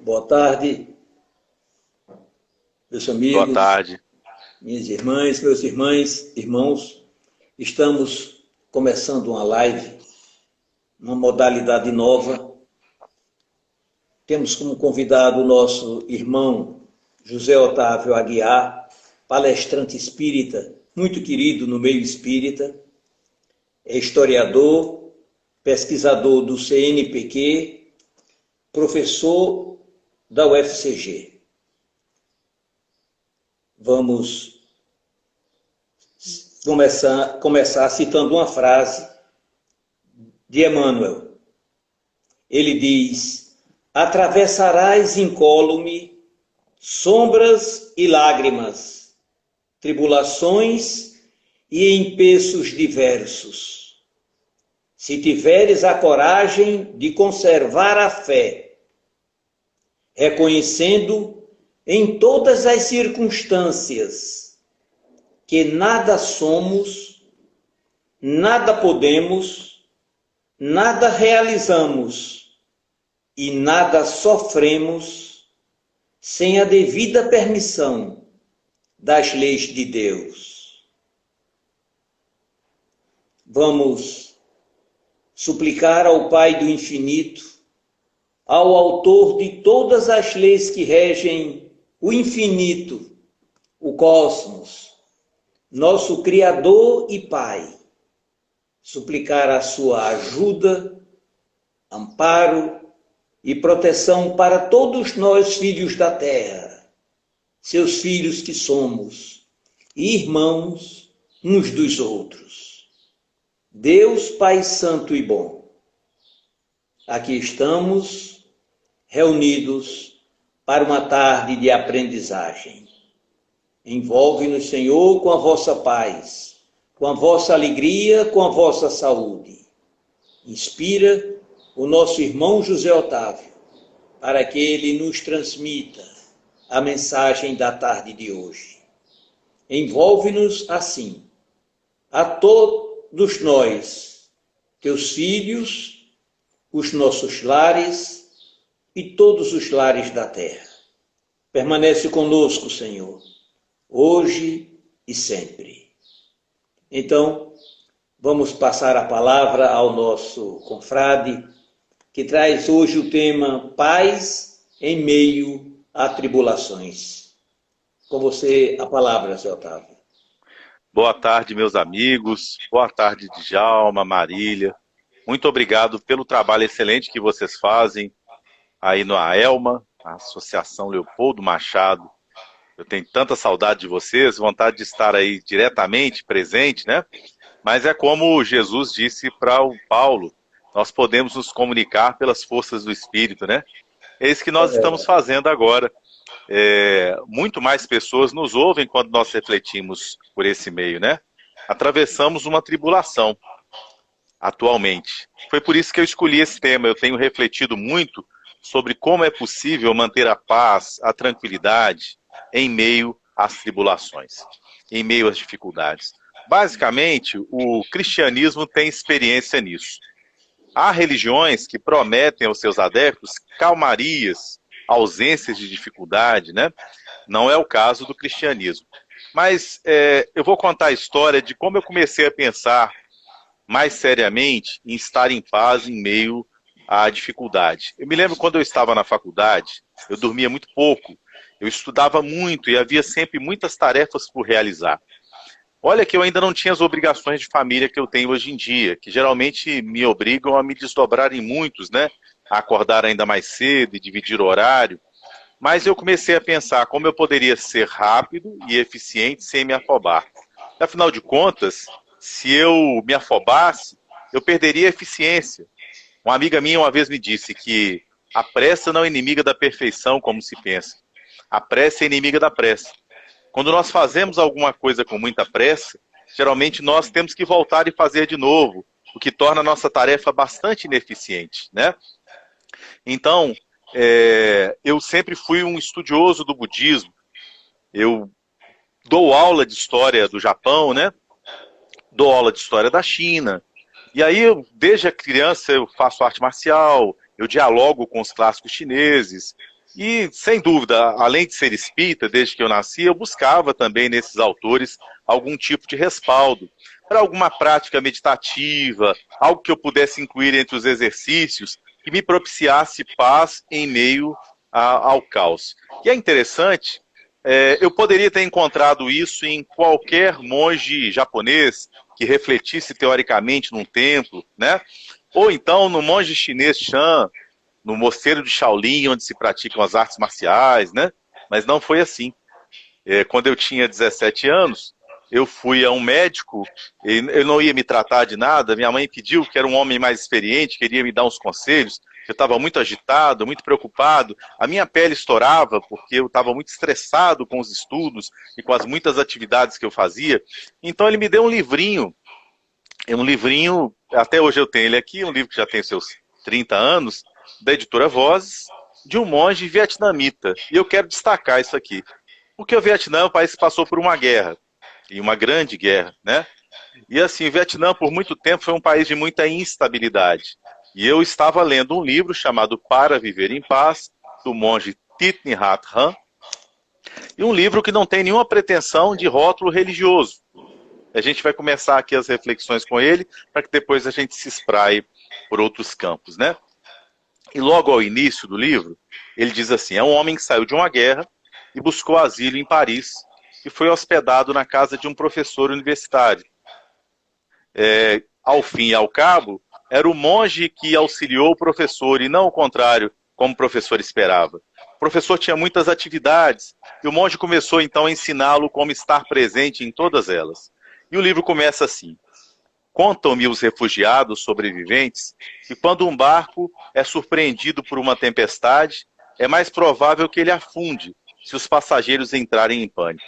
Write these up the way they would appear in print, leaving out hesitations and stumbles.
Boa tarde, meus Boa amigos, tarde. minhas irmãs, meus irmãos. Estamos começando uma live, uma modalidade nova. Temos como convidado o nosso irmão José Otávio Aguiar, palestrante espírita, muito querido no meio espírita, é historiador, pesquisador do CNPq, professor da UFCG. Vamos começar citando uma frase de Emmanuel. Ele diz: atravessarás incólume sombras e lágrimas, tribulações e empeços diversos. Se tiveres a coragem de conservar a fé, reconhecendo em todas as circunstâncias que nada somos, nada podemos, nada realizamos e nada sofremos sem a devida permissão das leis de Deus. Vamos suplicar ao Pai do Infinito, ao autor de todas as leis que regem o infinito, o cosmos, nosso Criador e Pai, suplicar a sua ajuda, amparo e proteção para todos nós, filhos da terra, seus filhos que somos, e irmãos uns dos outros. Deus Pai Santo e Bom, aqui estamos reunidos para uma tarde de aprendizagem. Envolve-nos, Senhor, com a vossa paz, com a vossa alegria, com a vossa saúde. Inspira o nosso irmão José Otávio, para que ele nos transmita a mensagem da tarde de hoje. Envolve-nos assim, a todos nós, teus filhos, os nossos lares e todos os lares da terra. Permanece conosco, Senhor, hoje e sempre. Então, vamos passar a palavra ao nosso confrade, que traz hoje o tema Paz em meio a tribulações. Com você a palavra, Zé Otávio. Boa tarde, meus amigos. Boa tarde, Djalma, Marília. Muito obrigado pelo trabalho excelente que vocês fazem aí no AELMA, a Associação Leopoldo Machado. Eu tenho tanta saudade de vocês, vontade de estar aí diretamente presente, né? Mas é como Jesus disse para o Paulo, nós podemos nos comunicar pelas forças do Espírito, né? É isso que nós estamos fazendo agora. Muito mais pessoas nos ouvem quando nós refletimos por esse meio, né? Atravessamos uma tribulação atualmente. Foi por isso que eu escolhi esse tema. Eu tenho refletido muito sobre como é possível manter a paz, a tranquilidade em meio às tribulações, em meio às dificuldades. Basicamente, o cristianismo tem experiência nisso. Há religiões que prometem aos seus adeptos calmarias, ausências de dificuldade, né? Não é o caso do cristianismo. Mas eu vou contar a história de como eu comecei a pensar mais seriamente em estar em paz em meio à dificuldade. Eu me lembro quando eu estava na faculdade, eu dormia muito pouco, eu estudava muito e havia sempre muitas tarefas por realizar. Olha que eu ainda não tinha as obrigações de família que eu tenho hoje em dia, que geralmente me obrigam a me desdobrar em muitos, né? A acordar ainda mais cedo e dividir o horário. Mas eu comecei a pensar como eu poderia ser rápido e eficiente sem me afobar. Afinal de contas, se eu me afobasse, eu perderia a eficiência. Uma amiga minha uma vez me disse que a pressa não é inimiga da perfeição, como se pensa. A pressa é inimiga da pressa. Quando nós fazemos alguma coisa com muita pressa, geralmente nós temos que voltar e fazer de novo, o que torna a nossa tarefa bastante ineficiente, né? Então, eu sempre fui um estudioso do budismo. Eu dou aula de história do Japão, né? Dou aula de história da China. E aí, desde a criança, eu faço arte marcial, eu dialogo com os clássicos chineses. E, sem dúvida, além de ser espírita, desde que eu nasci, eu buscava também nesses autores algum tipo de respaldo para alguma prática meditativa, algo que eu pudesse incluir entre os exercícios que me propiciasse paz em meio ao caos. E é interessante, eu poderia ter encontrado isso em qualquer monge japonês que refletisse teoricamente num templo, né? Ou então no monge chinês Shan, no mosteiro de Shaolin, onde se praticam as artes marciais, né? Mas não foi assim. Quando eu tinha 17 anos, eu fui a um médico, ele não ia me tratar de nada, minha mãe pediu, que era um homem mais experiente, queria me dar uns conselhos, eu estava muito agitado, muito preocupado, a minha pele estourava, porque eu estava muito estressado com os estudos e com as muitas atividades que eu fazia, então ele me deu um livrinho, até hoje eu tenho ele aqui, um livro que já tem seus 30 anos, da editora Vozes, de um monge vietnamita. E eu quero destacar isso aqui. Porque o Vietnã, o país passou por uma guerra, e uma grande guerra, né? E assim, o Vietnã, por muito tempo, foi um país de muita instabilidade. E eu estava lendo um livro chamado Para Viver em Paz, do monge Thich Nhat Hanh, e um livro que não tem nenhuma pretensão de rótulo religioso. A gente vai começar aqui as reflexões com ele, para que depois a gente se espraie por outros campos, né? E logo ao início do livro, ele diz assim, é um homem que saiu de uma guerra e buscou asilo em Paris e foi hospedado na casa de um professor universitário. Ao fim e ao cabo, era o monge que auxiliou o professor e não o contrário, como o professor esperava. O professor tinha muitas atividades e o monge começou então a ensiná-lo como estar presente em todas elas. E o livro começa assim. Contam-me os refugiados sobreviventes que quando um barco é surpreendido por uma tempestade, é mais provável que ele afunde se os passageiros entrarem em pânico.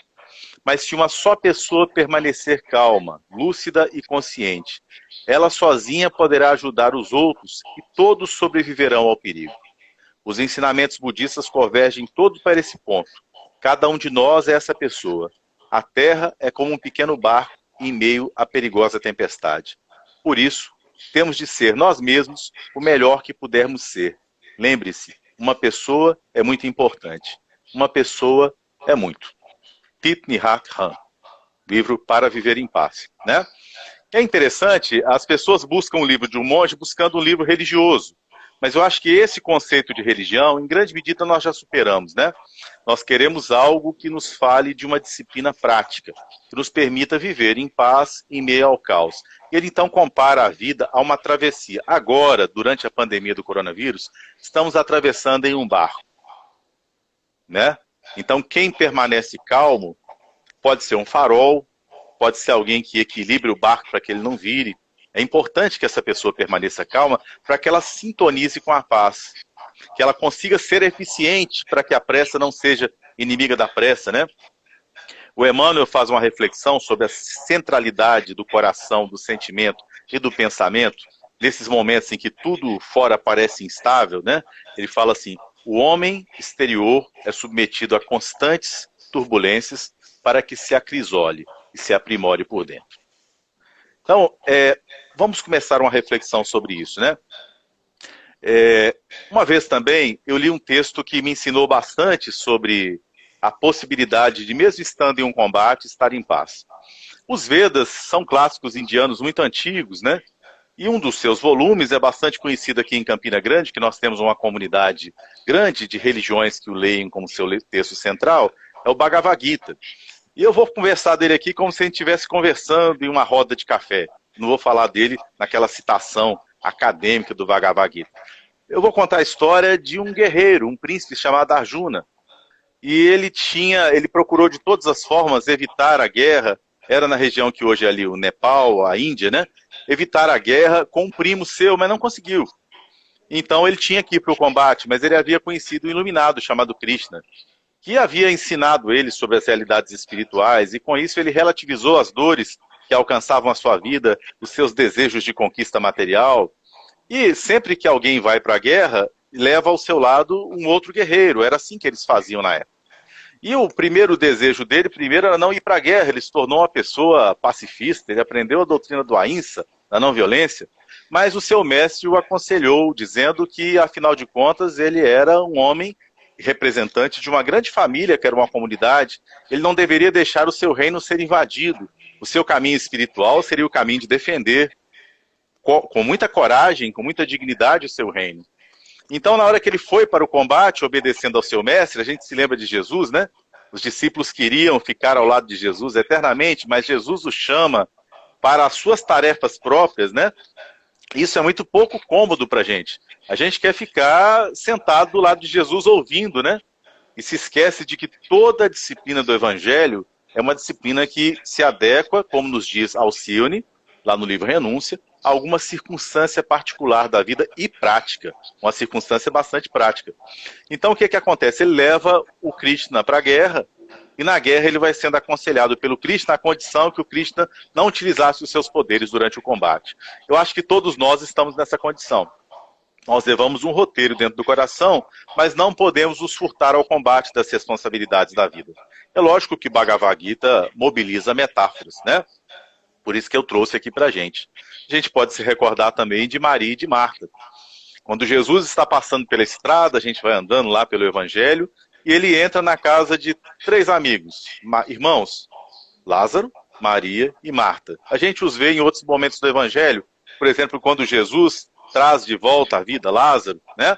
Mas se uma só pessoa permanecer calma, lúcida e consciente, ela sozinha poderá ajudar os outros e todos sobreviverão ao perigo. Os ensinamentos budistas convergem todos para esse ponto. Cada um de nós é essa pessoa. A Terra é como um pequeno barco em meio à perigosa tempestade. Por isso, temos de ser nós mesmos o melhor que pudermos ser. Lembre-se, uma pessoa é muito importante. Uma pessoa é muito. Thich Nhat Hanh, livro Para Viver em Paz, né? É interessante, as pessoas buscam o livro de um monge buscando um livro religioso. Mas eu acho que esse conceito de religião, em grande medida, nós já superamos, né? Nós queremos algo que nos fale de uma disciplina prática, que nos permita viver em paz em meio ao caos. Ele então compara a vida a uma travessia. Agora, durante a pandemia do coronavírus, estamos atravessando em um barco, né? Então, quem permanece calmo pode ser um farol, pode ser alguém que equilibre o barco para que ele não vire. É importante que essa pessoa permaneça calma para que ela sintonize com a paz, que ela consiga ser eficiente para que a pressa não seja inimiga da pressa, né? O Emmanuel faz uma reflexão sobre a centralidade do coração, do sentimento e do pensamento, nesses momentos em que tudo fora parece instável, né? Ele fala assim, o homem exterior é submetido a constantes turbulências para que se acrisole e se aprimore por dentro. Então, vamos começar uma reflexão sobre isso, né? Uma vez também, eu li um texto que me ensinou bastante sobre a possibilidade de, mesmo estando em um combate, estar em paz. Os Vedas são clássicos indianos muito antigos, né? E um dos seus volumes é bastante conhecido aqui em Campina Grande, que nós temos uma comunidade grande de religiões que o leem como seu texto central, é o Bhagavad Gita. E eu vou conversar dele aqui como se a gente estivesse conversando em uma roda de café. Não vou falar dele naquela citação acadêmica do Bhagavad Gita. Eu vou contar a história de um guerreiro, um príncipe chamado Arjuna. E ele procurou de todas as formas evitar a guerra, era na região que hoje é ali o Nepal, a Índia, né? Evitar a guerra com um primo seu, mas não conseguiu. Então ele tinha que ir para o combate, mas ele havia conhecido um iluminado chamado Krishna, que havia ensinado ele sobre as realidades espirituais, e com isso ele relativizou as dores que alcançavam a sua vida, os seus desejos de conquista material. E sempre que alguém vai para a guerra, leva ao seu lado um outro guerreiro, era assim que eles faziam na época. E o primeiro desejo dele, primeiro, era não ir para a guerra, ele se tornou uma pessoa pacifista, ele aprendeu a doutrina do Ahimsa, da não violência, mas o seu mestre o aconselhou, dizendo que, afinal de contas, ele era um homem representante de uma grande família, que era uma comunidade, ele não deveria deixar o seu reino ser invadido. O seu caminho espiritual seria o caminho de defender com muita coragem, com muita dignidade o seu reino. Então, na hora que ele foi para o combate, obedecendo ao seu mestre, a gente se lembra de Jesus, né? Os discípulos queriam ficar ao lado de Jesus eternamente, mas Jesus os chama para as suas tarefas próprias, né? Isso é muito pouco cômodo para a gente. A gente quer ficar sentado do lado de Jesus ouvindo, né? E se esquece de que toda a disciplina do Evangelho é uma disciplina que se adequa, como nos diz Alcione, lá no livro Renúncia, a alguma circunstância particular da vida e prática. Uma circunstância bastante prática. Então o que acontece? Ele leva o Krishna para a guerra, e na guerra ele vai sendo aconselhado pelo Krishna, na condição que o Krishna não utilizasse os seus poderes durante o combate. Eu acho que todos nós estamos nessa condição. Nós levamos um roteiro dentro do coração, mas não podemos nos furtar ao combate das responsabilidades da vida. É lógico que Bhagavad Gita mobiliza metáforas, né? Por isso que eu trouxe aqui para a gente. A gente pode se recordar também de Maria e de Marta. Quando Jesus está passando pela estrada, a gente vai andando lá pelo Evangelho, e ele entra na casa de 3 amigos, irmãos, Lázaro, Maria e Marta. A gente os vê em outros momentos do Evangelho, por exemplo, quando Jesus traz de volta à vida Lázaro, né?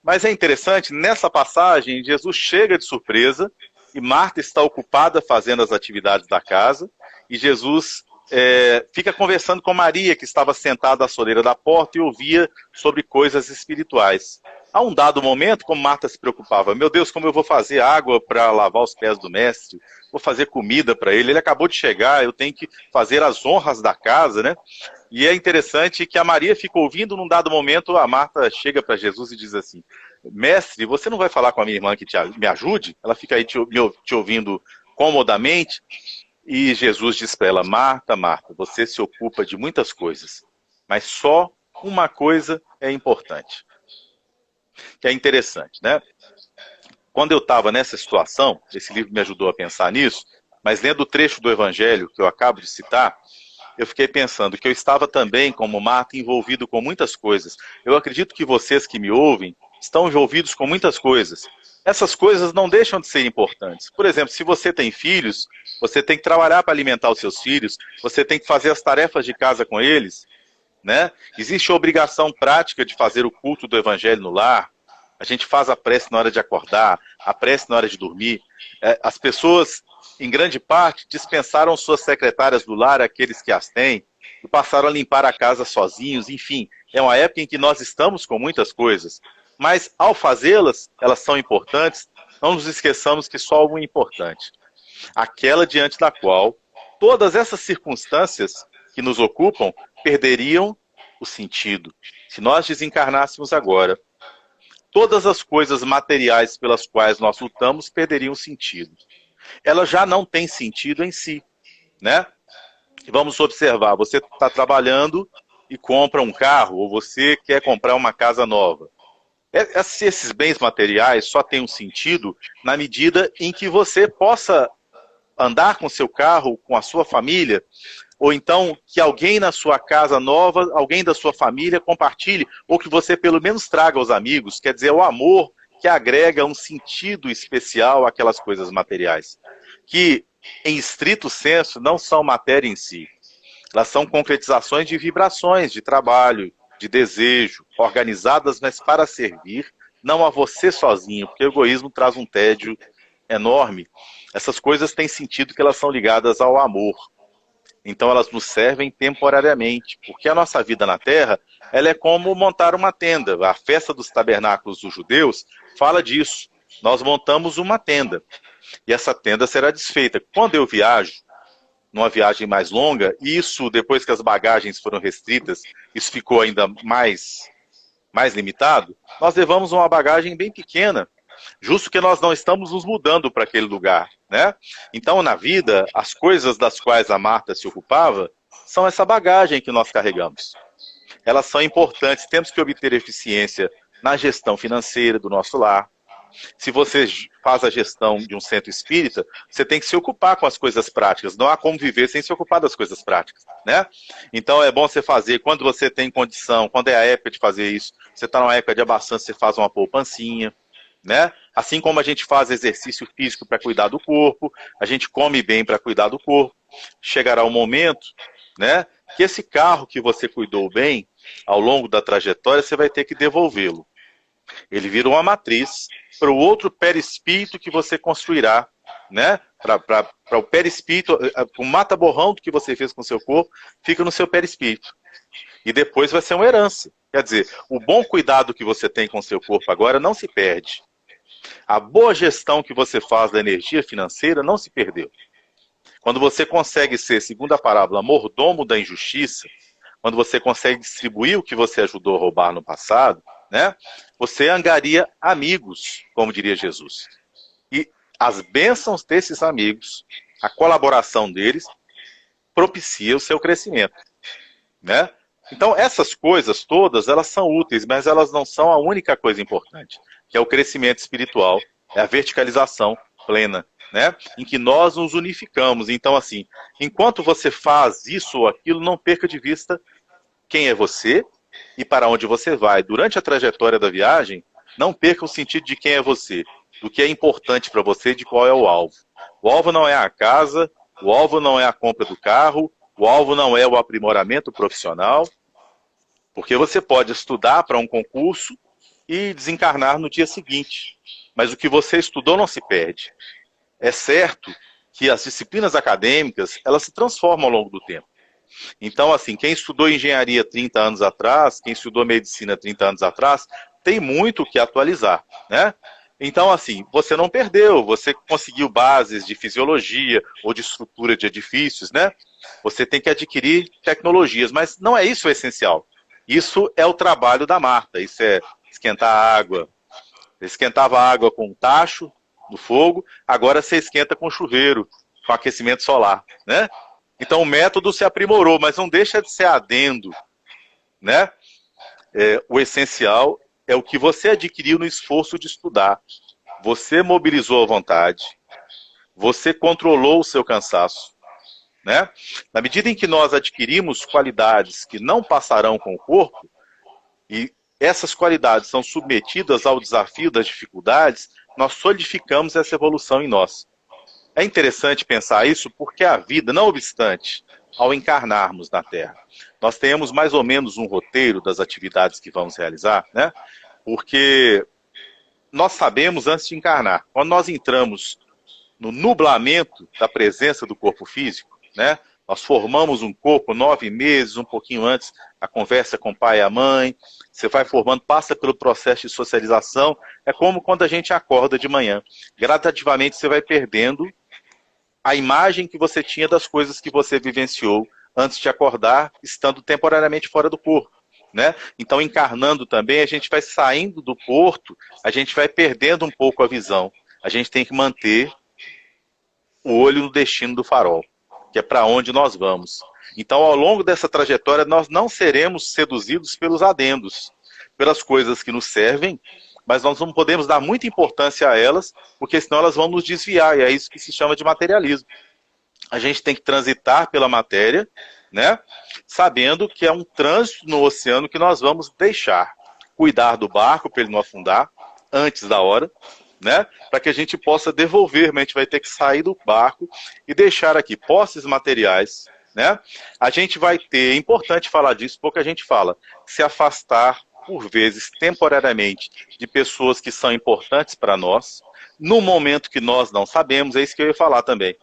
Mas é interessante, nessa passagem, Jesus chega de surpresa, e Marta está ocupada fazendo as atividades da casa, e Jesus fica conversando com Maria, que estava sentada à soleira da porta e ouvia sobre coisas espirituais. A um dado momento, como Marta se preocupava, meu Deus, como eu vou fazer água para lavar os pés do mestre? Vou fazer comida para ele acabou de chegar, eu tenho que fazer as honras da casa, né? E é interessante que a Maria fica ouvindo, num dado momento, a Marta chega para Jesus e diz assim, mestre, você não vai falar com a minha irmã que me ajude? Ela fica aí te ouvindo comodamente, e Jesus diz para ela, Marta, Marta, você se ocupa de muitas coisas, mas só uma coisa é importante. Que é interessante, né? Quando eu estava nessa situação, esse livro me ajudou a pensar nisso, mas lendo o trecho do Evangelho que eu acabo de citar, eu fiquei pensando que eu estava também, como Marta, envolvido com muitas coisas. Eu acredito que vocês que me ouvem estão envolvidos com muitas coisas. Essas coisas não deixam de ser importantes. Por exemplo, se você tem filhos, você tem que trabalhar para alimentar os seus filhos, você tem que fazer as tarefas de casa com eles, né? Existe a obrigação prática de fazer o culto do Evangelho no lar. A gente faz a prece na hora de acordar, a prece na hora de dormir. As pessoas, em grande parte, dispensaram suas secretárias do lar, aqueles que as têm, e passaram a limpar a casa sozinhos. Enfim, é uma época em que nós estamos com muitas coisas. Mas, ao fazê-las, elas são importantes, não nos esqueçamos que só uma é importante. Aquela diante da qual todas essas circunstâncias que nos ocupam perderiam o sentido. Se nós desencarnássemos agora, todas as coisas materiais pelas quais nós lutamos perderiam sentido. Elas já não têm sentido em si, né? Vamos observar, você está trabalhando e compra um carro, ou você quer comprar uma casa nova. Esses bens materiais só têm um sentido na medida em que você possa andar com seu carro, com a sua família, ou então que alguém na sua casa nova, alguém da sua família compartilhe, ou que você pelo menos traga aos amigos, quer dizer, o amor que agrega um sentido especial àquelas coisas materiais, que em estrito senso não são matéria em si, elas são concretizações de vibrações, de trabalho, de desejo, organizadas, mas para servir, não a você sozinho, porque o egoísmo traz um tédio enorme. Essas coisas têm sentido que elas são ligadas ao amor. Então elas nos servem temporariamente, porque a nossa vida na Terra, ela é como montar uma tenda. A festa dos tabernáculos dos judeus fala disso. Nós montamos uma tenda, e essa tenda será desfeita. Quando eu viajo, numa viagem mais longa, isso, depois que as bagagens foram restritas, isso ficou ainda mais limitado, nós levamos uma bagagem bem pequena, justo que nós não estamos nos mudando para aquele lugar, né? Então, na vida, as coisas das quais a Marta se ocupava são essa bagagem que nós carregamos. Elas são importantes, temos que obter eficiência na gestão financeira do nosso lar. Se você faz a gestão de um centro espírita, você tem que se ocupar com as coisas práticas. Não há como viver sem se ocupar das coisas práticas, né? Então é bom você fazer, quando você tem condição, quando é a época de fazer isso, você está numa época de abastança, você faz uma poupancinha, né? Assim como a gente faz exercício físico para cuidar do corpo, a gente come bem para cuidar do corpo, chegará um momento, né, que esse carro que você cuidou bem, ao longo da trajetória, você vai ter que devolvê-lo. Ele vira uma matriz para o outro perispírito que você construirá, né? Para o perispírito, o mata-borrão que você fez com o seu corpo, fica no seu perispírito. E depois vai ser uma herança. Quer dizer, o bom cuidado que você tem com o seu corpo agora não se perde. A boa gestão que você faz da energia financeira não se perdeu. Quando você consegue ser, segundo a parábola, mordomo da injustiça, quando você consegue distribuir o que você ajudou a roubar no passado, né, você angaria amigos, como diria Jesus. E as bênçãos desses amigos, a colaboração deles, propicia o seu crescimento, né? Então, essas coisas todas, elas são úteis, mas elas não são a única coisa importante, que é o crescimento espiritual, é a verticalização plena, né? Em que nós nos unificamos. Então, assim, enquanto você faz isso ou aquilo, não perca de vista quem é você e para onde você vai. Durante a trajetória da viagem, não perca o sentido de quem é você, do que é importante para você e de qual é o alvo. O alvo não é a casa, o alvo não é a compra do carro, o alvo não é o aprimoramento profissional, porque você pode estudar para um concurso e desencarnar no dia seguinte. Mas o que você estudou não se perde. É certo que as disciplinas acadêmicas, elas se transformam ao longo do tempo. Então, assim, quem estudou engenharia 30 anos atrás, quem estudou medicina 30 anos atrás, tem muito o que atualizar, né? Então, assim, você não perdeu, você conseguiu bases de fisiologia ou de estrutura de edifícios, né? Você tem que adquirir tecnologias, mas não é isso o essencial. Isso é o trabalho da Marta, isso é esquentar a água. Você esquentava a água com um tacho no fogo, agora você esquenta com chuveiro, com aquecimento solar, né? Então o método se aprimorou, mas não deixa de ser adendo, né? O essencial é o que você adquiriu no esforço de estudar. Você mobilizou a vontade, você controlou o seu cansaço, né? Na medida em que nós adquirimos qualidades que não passarão com o corpo, e essas qualidades são submetidas ao desafio das dificuldades, nós solidificamos essa evolução em nós. É interessante pensar isso porque a vida, não obstante, ao encarnarmos na Terra, nós temos mais ou menos um roteiro das atividades que vamos realizar, né? Porque nós sabemos antes de encarnar, quando nós entramos no nublamento da presença do corpo físico, né? Nós formamos um corpo 9 meses, um pouquinho antes, a conversa com o pai e a mãe, você vai formando, passa pelo processo de socialização, é como quando a gente acorda de manhã. Gradativamente você vai perdendo a imagem que você tinha das coisas que você vivenciou antes de acordar, estando temporariamente fora do corpo, né? Então, encarnando também, a gente vai saindo do porto, a gente vai perdendo um pouco a visão. A gente tem que manter o olho no destino do farol, que é para onde nós vamos. Então, ao longo dessa trajetória, nós não seremos seduzidos pelos adendos, pelas coisas que nos servem, mas nós não podemos dar muita importância a elas, porque senão elas vão nos desviar, e é isso que se chama de materialismo. A gente tem que transitar pela matéria, né, sabendo que é um trânsito no oceano que nós vamos deixar. Cuidar do barco para ele não afundar antes da hora, né, para que a gente possa devolver, mas a gente vai ter que sair do barco e deixar aqui posses materiais, né? A gente vai ter, é importante falar disso, pouca gente fala, se afastar por vezes, temporariamente, de pessoas que são importantes para nós, no momento que nós não sabemos, é isso que eu ia falar também.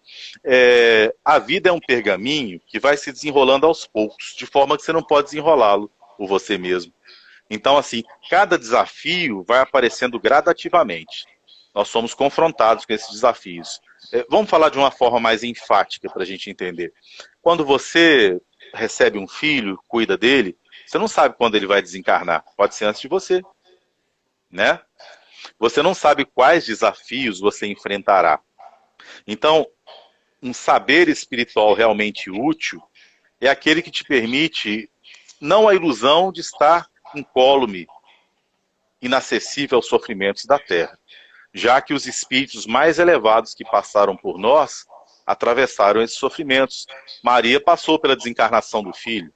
A vida é um pergaminho que vai se desenrolando aos poucos, de forma que você não pode desenrolá-lo por você mesmo. Então, assim, cada desafio vai aparecendo gradativamente. Nós somos confrontados com esses desafios. Vamos falar de uma forma mais enfática para a gente entender. Quando você recebe um filho, cuida dele, você não sabe quando ele vai desencarnar. Pode ser antes de você, né? Você não sabe quais desafios você enfrentará. Então, um saber espiritual realmente útil é aquele que te permite não a ilusão de estar incólume, inacessível aos sofrimentos da Terra, já que os espíritos mais elevados que passaram por nós atravessaram esses sofrimentos. Maria passou pela desencarnação do filho,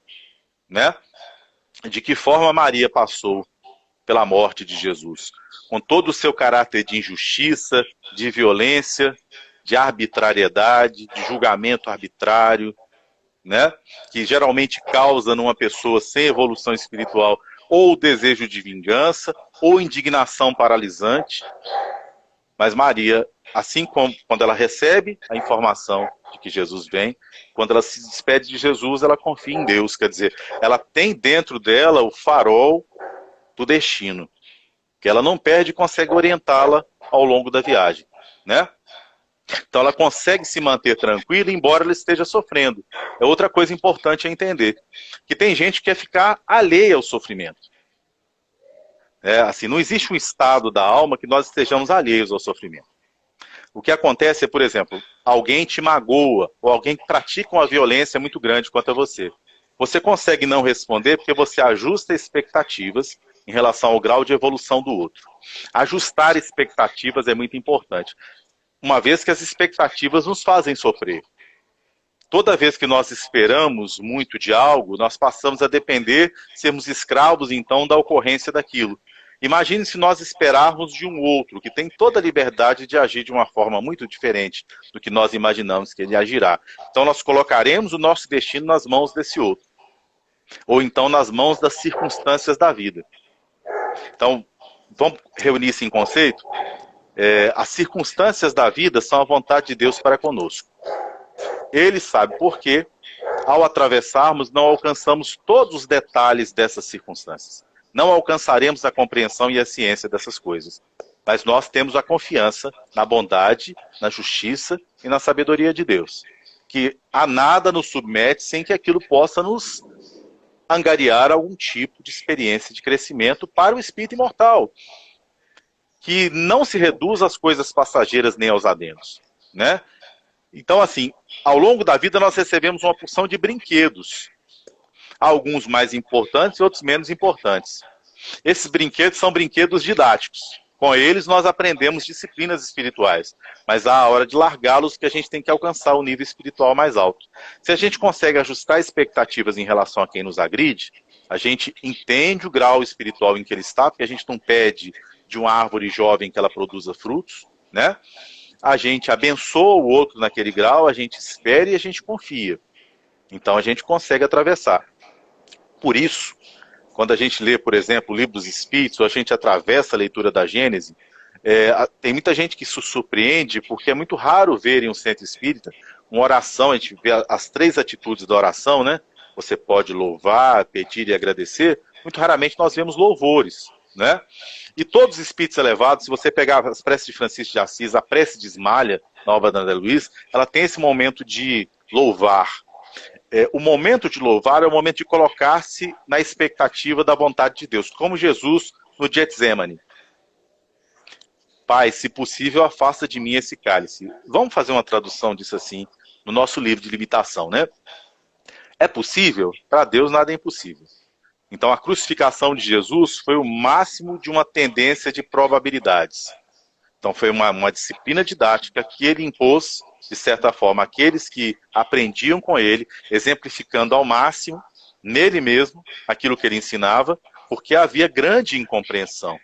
né? De que forma Maria passou pela morte de Jesus? com todo o seu caráter de injustiça, de violência, de arbitrariedade, de julgamento arbitrário, né? Que geralmente causa numa pessoa sem evolução espiritual ou desejo de vingança, ou indignação paralisante. Mas Maria, assim como quando ela recebe a informação de que Jesus vem, quando ela se despede de Jesus, ela confia em Deus. Quer dizer, ela tem dentro dela o farol do destino, que ela não perde e consegue orientá-la ao longo da viagem, né? Então ela consegue se manter tranquila, embora ela esteja sofrendo. É outra coisa importante a entender, que tem gente que quer ficar alheia ao sofrimento. Assim, não existe um estado da alma que nós estejamos alheios ao sofrimento. O que acontece é, por exemplo, alguém te magoa, ou alguém que pratica uma violência muito grande contra você. Você consegue não responder porque você ajusta expectativas em relação ao grau de evolução do outro. Ajustar expectativas é muito importante, uma vez que as expectativas nos fazem sofrer. Toda vez que nós esperamos muito de algo, nós passamos a depender, sermos escravos, então, da ocorrência daquilo. Imagine se nós esperarmos de um outro, que tem toda a liberdade de agir de uma forma muito diferente do que nós imaginamos que ele agirá. Então, nós colocaremos o nosso destino nas mãos desse outro. Ou então, nas mãos das circunstâncias da vida. Então, vamos reunir isso em conceito? As circunstâncias da vida são a vontade de Deus para conosco. Ele sabe por quê. Ao atravessarmos, não alcançamos todos os detalhes dessas circunstâncias. Não alcançaremos a compreensão e a ciência dessas coisas. Mas nós temos a confiança na bondade, na justiça e na sabedoria de Deus. Que a nada nos submete sem que aquilo possa nos angariar algum tipo de experiência de crescimento para o espírito imortal. Que não se reduz às coisas passageiras nem aos adenos, né? Então, assim, ao longo da vida nós recebemos uma porção de brinquedos. Alguns mais importantes e outros menos importantes. Esses brinquedos são brinquedos didáticos. Com eles nós aprendemos disciplinas espirituais. Mas há a hora de largá-los que a gente tem que alcançar o nível espiritual mais alto. Se a gente consegue ajustar expectativas em relação a quem nos agride, a gente entende o grau espiritual em que ele está, porque a gente não pede de uma árvore jovem que ela produza frutos, né? A gente abençoa o outro naquele grau, a gente espera e a gente confia. Então a gente consegue atravessar. Por isso, quando a gente lê, por exemplo, o Livro dos Espíritos, ou a gente atravessa a leitura da Gênese, tem muita gente que se surpreende, porque é muito raro ver em um centro espírita uma oração, a gente vê as 3 atitudes da oração, né? Você pode louvar, pedir e agradecer. Muito raramente nós vemos louvores, né? E todos os espíritos elevados, se você pegar as preces de Francisco de Assis, a prece de Ismália, na obra da André Luiz, ela tem esse momento de louvar. O momento de louvar é o momento de colocar-se na expectativa da vontade de Deus, como Jesus no Getsemane. Pai, se possível, afasta de mim esse cálice. Vamos fazer uma tradução disso assim, no nosso livro de limitação, né? É possível? Para Deus nada é impossível. Então a crucificação de Jesus foi o máximo de uma tendência de probabilidades. Então foi uma disciplina didática que ele impôs, de certa forma, àqueles que aprendiam com ele, exemplificando ao máximo, nele mesmo, aquilo que ele ensinava, porque havia grande incompreensão.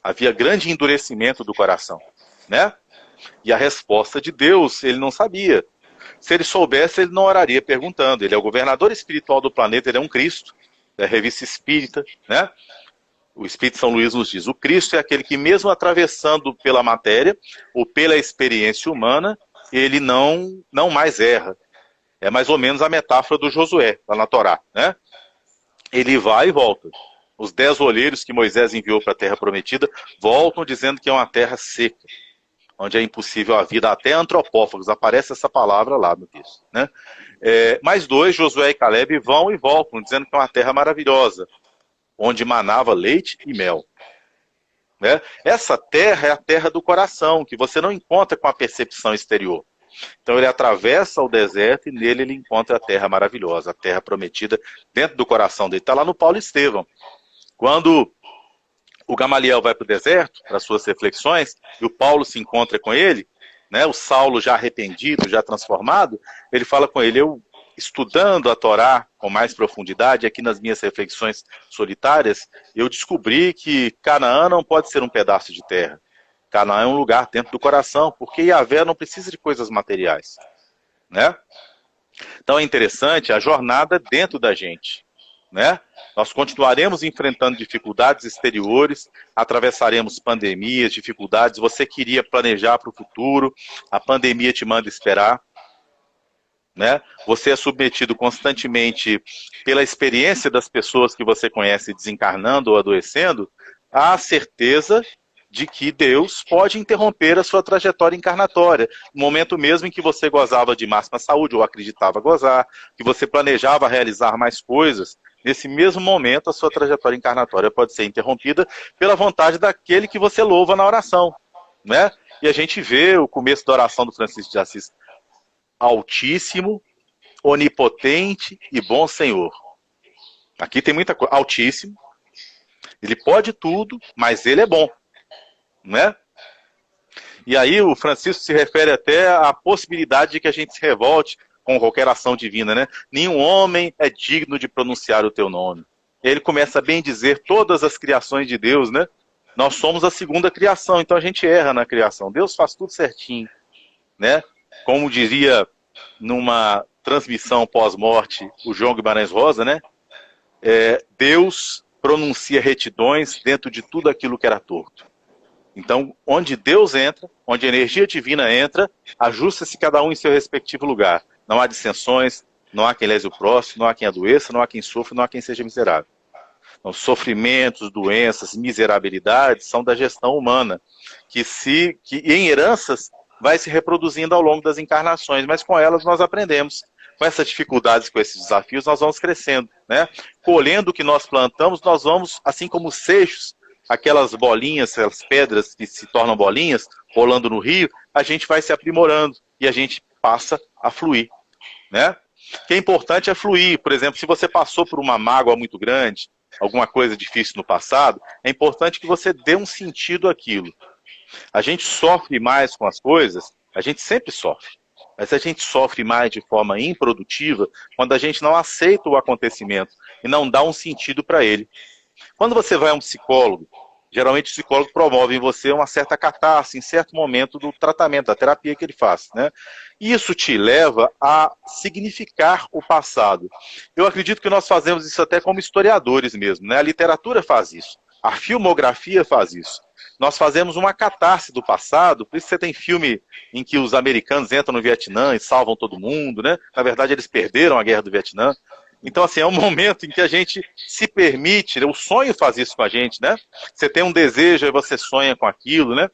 Havia grande endurecimento do coração, né? E a resposta de Deus, ele não sabia. Se ele soubesse, ele não oraria perguntando. Ele é o governador espiritual do planeta, ele é um Cristo, da Revista Espírita, né? O Espírito São Luís nos diz, o Cristo é aquele que mesmo atravessando pela matéria, ou pela experiência humana, ele não mais erra. É mais ou menos a metáfora do Josué, lá na Torá, né? Ele vai e volta. Os 10 olheiros que Moisés enviou para a terra prometida voltam dizendo que é uma terra seca, onde é impossível a vida, até antropófagos, aparece essa palavra lá no texto, né? Mais 2, Josué e Caleb, vão e voltam, dizendo que é uma terra maravilhosa, onde manava leite e mel. Né? Essa terra é a terra do coração, que você não encontra com a percepção exterior. Então ele atravessa o deserto e nele ele encontra a terra maravilhosa, a terra prometida dentro do coração dele. Está lá no Paulo Estevão. Quando o Gamaliel vai para o deserto, para suas reflexões, e o Paulo se encontra com ele, né, o Saulo já arrependido, já transformado, ele fala com ele, eu estudando a Torá com mais profundidade, aqui nas minhas reflexões solitárias, eu descobri que Canaã não pode ser um pedaço de terra. Canaã é um lugar dentro do coração, porque Yahvé não precisa de coisas materiais, né? Então é interessante a jornada dentro da gente, né? Nós continuaremos enfrentando dificuldades exteriores, atravessaremos pandemias, dificuldades. Você queria planejar para o futuro, a pandemia te manda esperar, né? Você é submetido constantemente pela experiência das pessoas que você conhece desencarnando ou adoecendo, à certeza de que Deus pode interromper a sua trajetória encarnatória, no momento mesmo em que você gozava de máxima saúde, ou acreditava gozar, que você planejava realizar mais coisas, nesse mesmo momento a sua trajetória encarnatória pode ser interrompida pela vontade daquele que você louva na oração, né? E a gente vê o começo da oração do Francisco de Assis: Altíssimo, onipotente e bom Senhor. Aqui tem muita coisa. Altíssimo, ele pode tudo, mas ele é bom, né? E aí o Francisco se refere até à possibilidade de que a gente se revolte com qualquer ação divina, né? Nenhum homem é digno de pronunciar o teu nome. Ele começa a bem dizer todas as criações de Deus, né? Nós somos a segunda criação, então a gente erra na criação. Deus faz tudo certinho, né? Como diria numa transmissão pós-morte o João Guimarães Rosa, né? Deus pronuncia retidões dentro de tudo aquilo que era torto. Então, onde Deus entra, onde a energia divina entra, ajusta-se cada um em seu respectivo lugar. Não há dissensões, não há quem lese o próximo, não há quem adoeça, não há quem sofra, não há quem seja miserável. Então, sofrimentos, doenças, miserabilidades são da gestão humana, que em heranças vai se reproduzindo ao longo das encarnações, mas com elas nós aprendemos. Com essas dificuldades, com esses desafios, nós vamos crescendo, né? Colhendo o que nós plantamos, nós vamos, assim como os seixos, aquelas bolinhas, aquelas pedras que se tornam bolinhas, rolando no rio, a gente vai se aprimorando e a gente passa a fluir, né? O que é importante é fluir. Por exemplo, se você passou por uma mágoa muito grande, alguma coisa difícil no passado, é importante que você dê um sentido àquilo. A gente sofre mais com as coisas, a gente sempre sofre, mas a gente sofre mais de forma improdutiva quando a gente não aceita o acontecimento e não dá um sentido para ele. Quando você vai a um psicólogo, geralmente o psicólogo promove em você uma certa catarse em certo momento do tratamento, da terapia que ele faz, né? E isso te leva a significar o passado. Eu acredito que nós fazemos isso até como historiadores mesmo, né? A literatura faz isso, a filmografia faz isso. Nós fazemos uma catarse do passado, por isso você tem filme em que os americanos entram no Vietnã e salvam todo mundo, né? Na verdade eles perderam a guerra do Vietnã. Então, assim, é um momento em que a gente se permite, né? O sonho faz isso com a gente, né? Você tem um desejo e você sonha com aquilo, né?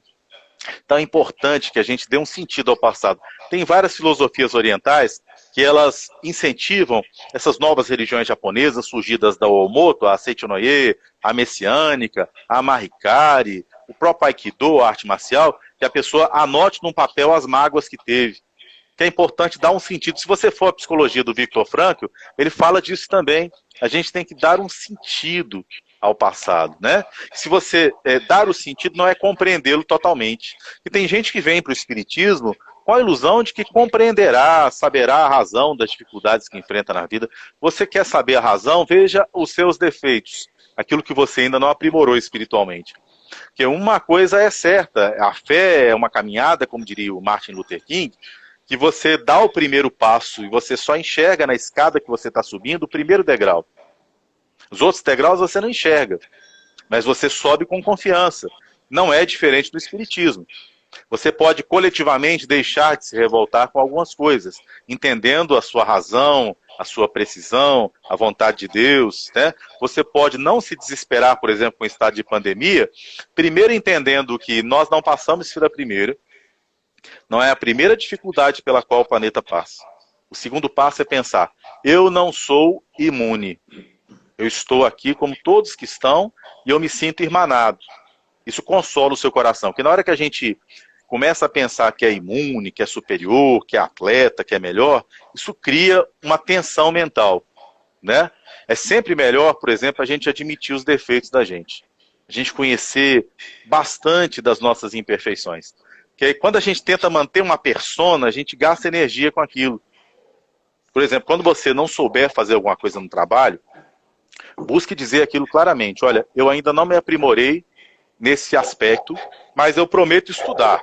Então é importante que a gente dê um sentido ao passado. Tem várias filosofias orientais que elas incentivam essas novas religiões japonesas surgidas da Oomoto, a Seichonoye, a Messiânica, a Mahikari, o próprio Aikido, a arte marcial, que a pessoa anote num papel as mágoas que teve. Que é importante dar um sentido. Se você for a psicologia do Viktor Frankl, ele fala disso também. A gente tem que dar um sentido ao passado, né? Se você dar o sentido, não é compreendê-lo totalmente. E tem gente que vem para o espiritismo com a ilusão de que compreenderá, saberá a razão das dificuldades que enfrenta na vida. Você quer saber a razão? Veja os seus defeitos, aquilo que você ainda não aprimorou espiritualmente. Porque uma coisa é certa, a fé é uma caminhada, como diria o Martin Luther King, que você dá o primeiro passo e você só enxerga na escada que você está subindo o primeiro degrau. Os outros degraus você não enxerga, mas você sobe com confiança. Não é diferente do espiritismo. Você pode coletivamente deixar de se revoltar com algumas coisas, entendendo a sua razão, a sua precisão, a vontade de Deus, né? Você pode não se desesperar, por exemplo, com o estado de pandemia, primeiro entendendo que nós não passamos isso da primeira, não é a primeira dificuldade pela qual o planeta passa. O segundo passo é pensar, eu não sou imune. Eu estou aqui como todos que estão e eu me sinto irmanado. Isso consola o seu coração, porque na hora que a gente começa a pensar que é imune, que é superior, que é atleta, que é melhor, isso cria uma tensão mental, né? É sempre melhor, por exemplo, a gente admitir os defeitos da gente. A gente conhecer bastante das nossas imperfeições. Porque aí, quando a gente tenta manter uma persona, a gente gasta energia com aquilo. Por exemplo, quando você não souber fazer alguma coisa no trabalho, busque dizer aquilo claramente. Olha, eu ainda não me aprimorei nesse aspecto, mas eu prometo estudar.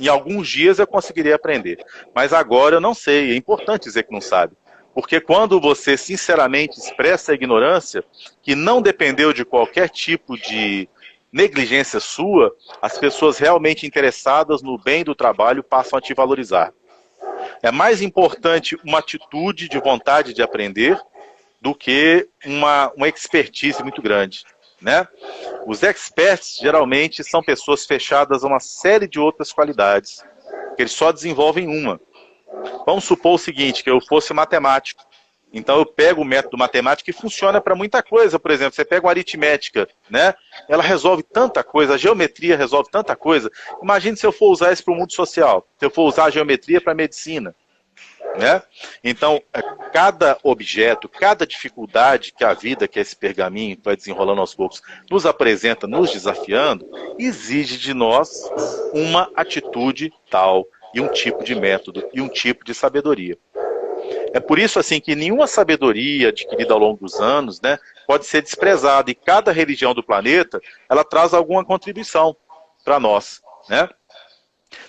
Em alguns dias eu conseguirei aprender. Mas agora eu não sei. É importante dizer que não sabe. Porque quando você sinceramente expressa a ignorância, que não dependeu de qualquer tipo de negligência sua, as pessoas realmente interessadas no bem do trabalho passam a te valorizar. É mais importante uma atitude de vontade de aprender do que uma expertise muito grande, né? Os experts geralmente são pessoas fechadas a uma série de outras qualidades, que eles só desenvolvem uma. Vamos supor o seguinte, que eu fosse matemático. Então eu pego o método matemático que funciona para muita coisa. Por exemplo, você pega uma aritmética, né? Ela resolve tanta coisa, a geometria resolve tanta coisa. Imagine se eu for usar isso para o mundo social, se eu for usar a geometria para a medicina, né? Então, cada objeto, cada dificuldade que a vida, que é esse pergaminho vai desenrolando aos poucos, nos apresenta, nos desafiando, exige de nós uma atitude tal, e um tipo de método, e um tipo de sabedoria. É por isso assim que nenhuma sabedoria adquirida ao longo dos anos, né, pode ser desprezada, e cada religião do planeta, ela traz alguma contribuição para nós, né?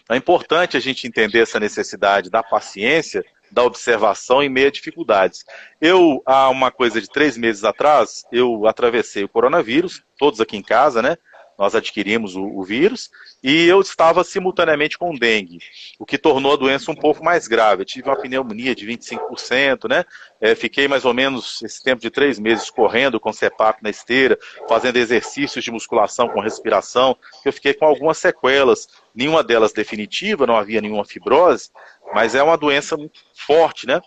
É importante a gente entender essa necessidade da paciência, da observação em meio a dificuldades. Eu, há uma coisa de 3 meses atrás, eu atravessei o coronavírus, todos aqui em casa, né? Nós adquirimos o vírus, e eu estava simultaneamente com dengue, o que tornou a doença um pouco mais grave. Eu tive uma pneumonia de 25%, né? Fiquei mais ou menos esse tempo de 3 meses correndo com CPAP na esteira, fazendo exercícios de musculação com respiração, eu fiquei com algumas sequelas, nenhuma delas definitiva, não havia nenhuma fibrose, mas é uma doença muito forte, né?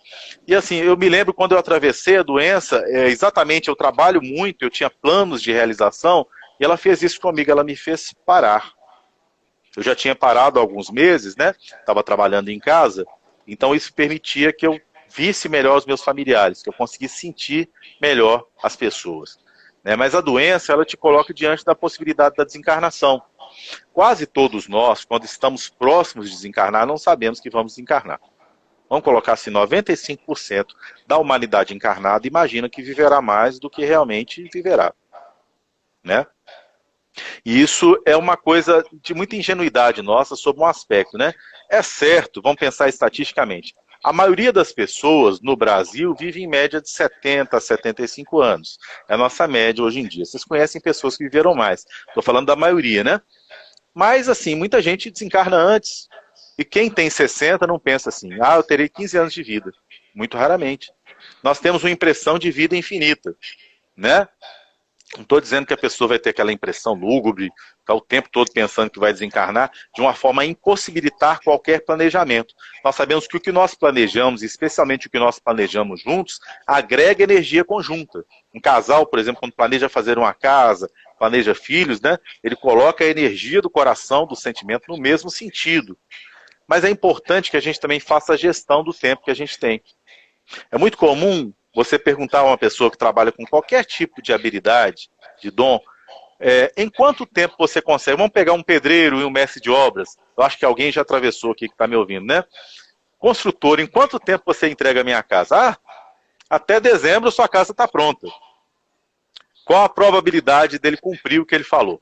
E assim, eu me lembro quando eu atravessei a doença, exatamente, eu trabalho muito, eu tinha planos de realização, e ela fez isso comigo, ela me fez parar. Eu já tinha parado há alguns meses, né? Estava trabalhando em casa, então isso permitia que eu visse melhor os meus familiares, que eu conseguisse sentir melhor as pessoas, né? Mas a doença, ela te coloca diante da possibilidade da desencarnação. Quase todos nós, quando estamos próximos de desencarnar, não sabemos que vamos desencarnar. Vamos colocar assim, 95% da humanidade encarnada imagina que viverá mais do que realmente viverá, né? E isso é uma coisa de muita ingenuidade nossa sobre um aspecto, né? É certo, vamos pensar estatisticamente, a maioria das pessoas no Brasil vive em média de 70 a 75 anos. É a nossa média hoje em dia. Vocês conhecem pessoas que viveram mais. Estou falando da maioria, né? Mas, assim, muita gente desencarna antes. E quem tem 60 não pensa assim, eu terei 15 anos de vida. Muito raramente. Nós temos uma impressão de vida infinita, né? Não estou dizendo que a pessoa vai ter aquela impressão lúgubre, ficar o tempo todo pensando que vai desencarnar, de uma forma a impossibilitar qualquer planejamento. Nós sabemos que o que nós planejamos, especialmente o que nós planejamos juntos, agrega energia conjunta. Um casal, por exemplo, quando planeja fazer uma casa, planeja filhos, né, ele coloca a energia do coração, do sentimento, no mesmo sentido. Mas é importante que a gente também faça a gestão do tempo que a gente tem. É muito comum você perguntar a uma pessoa que trabalha com qualquer tipo de habilidade, de dom, em quanto tempo você consegue? Vamos pegar um pedreiro e um mestre de obras. Eu acho que alguém já atravessou aqui que está me ouvindo, né? Construtor, em quanto tempo você entrega a minha casa? Até dezembro sua casa está pronta. Qual a probabilidade dele cumprir o que ele falou?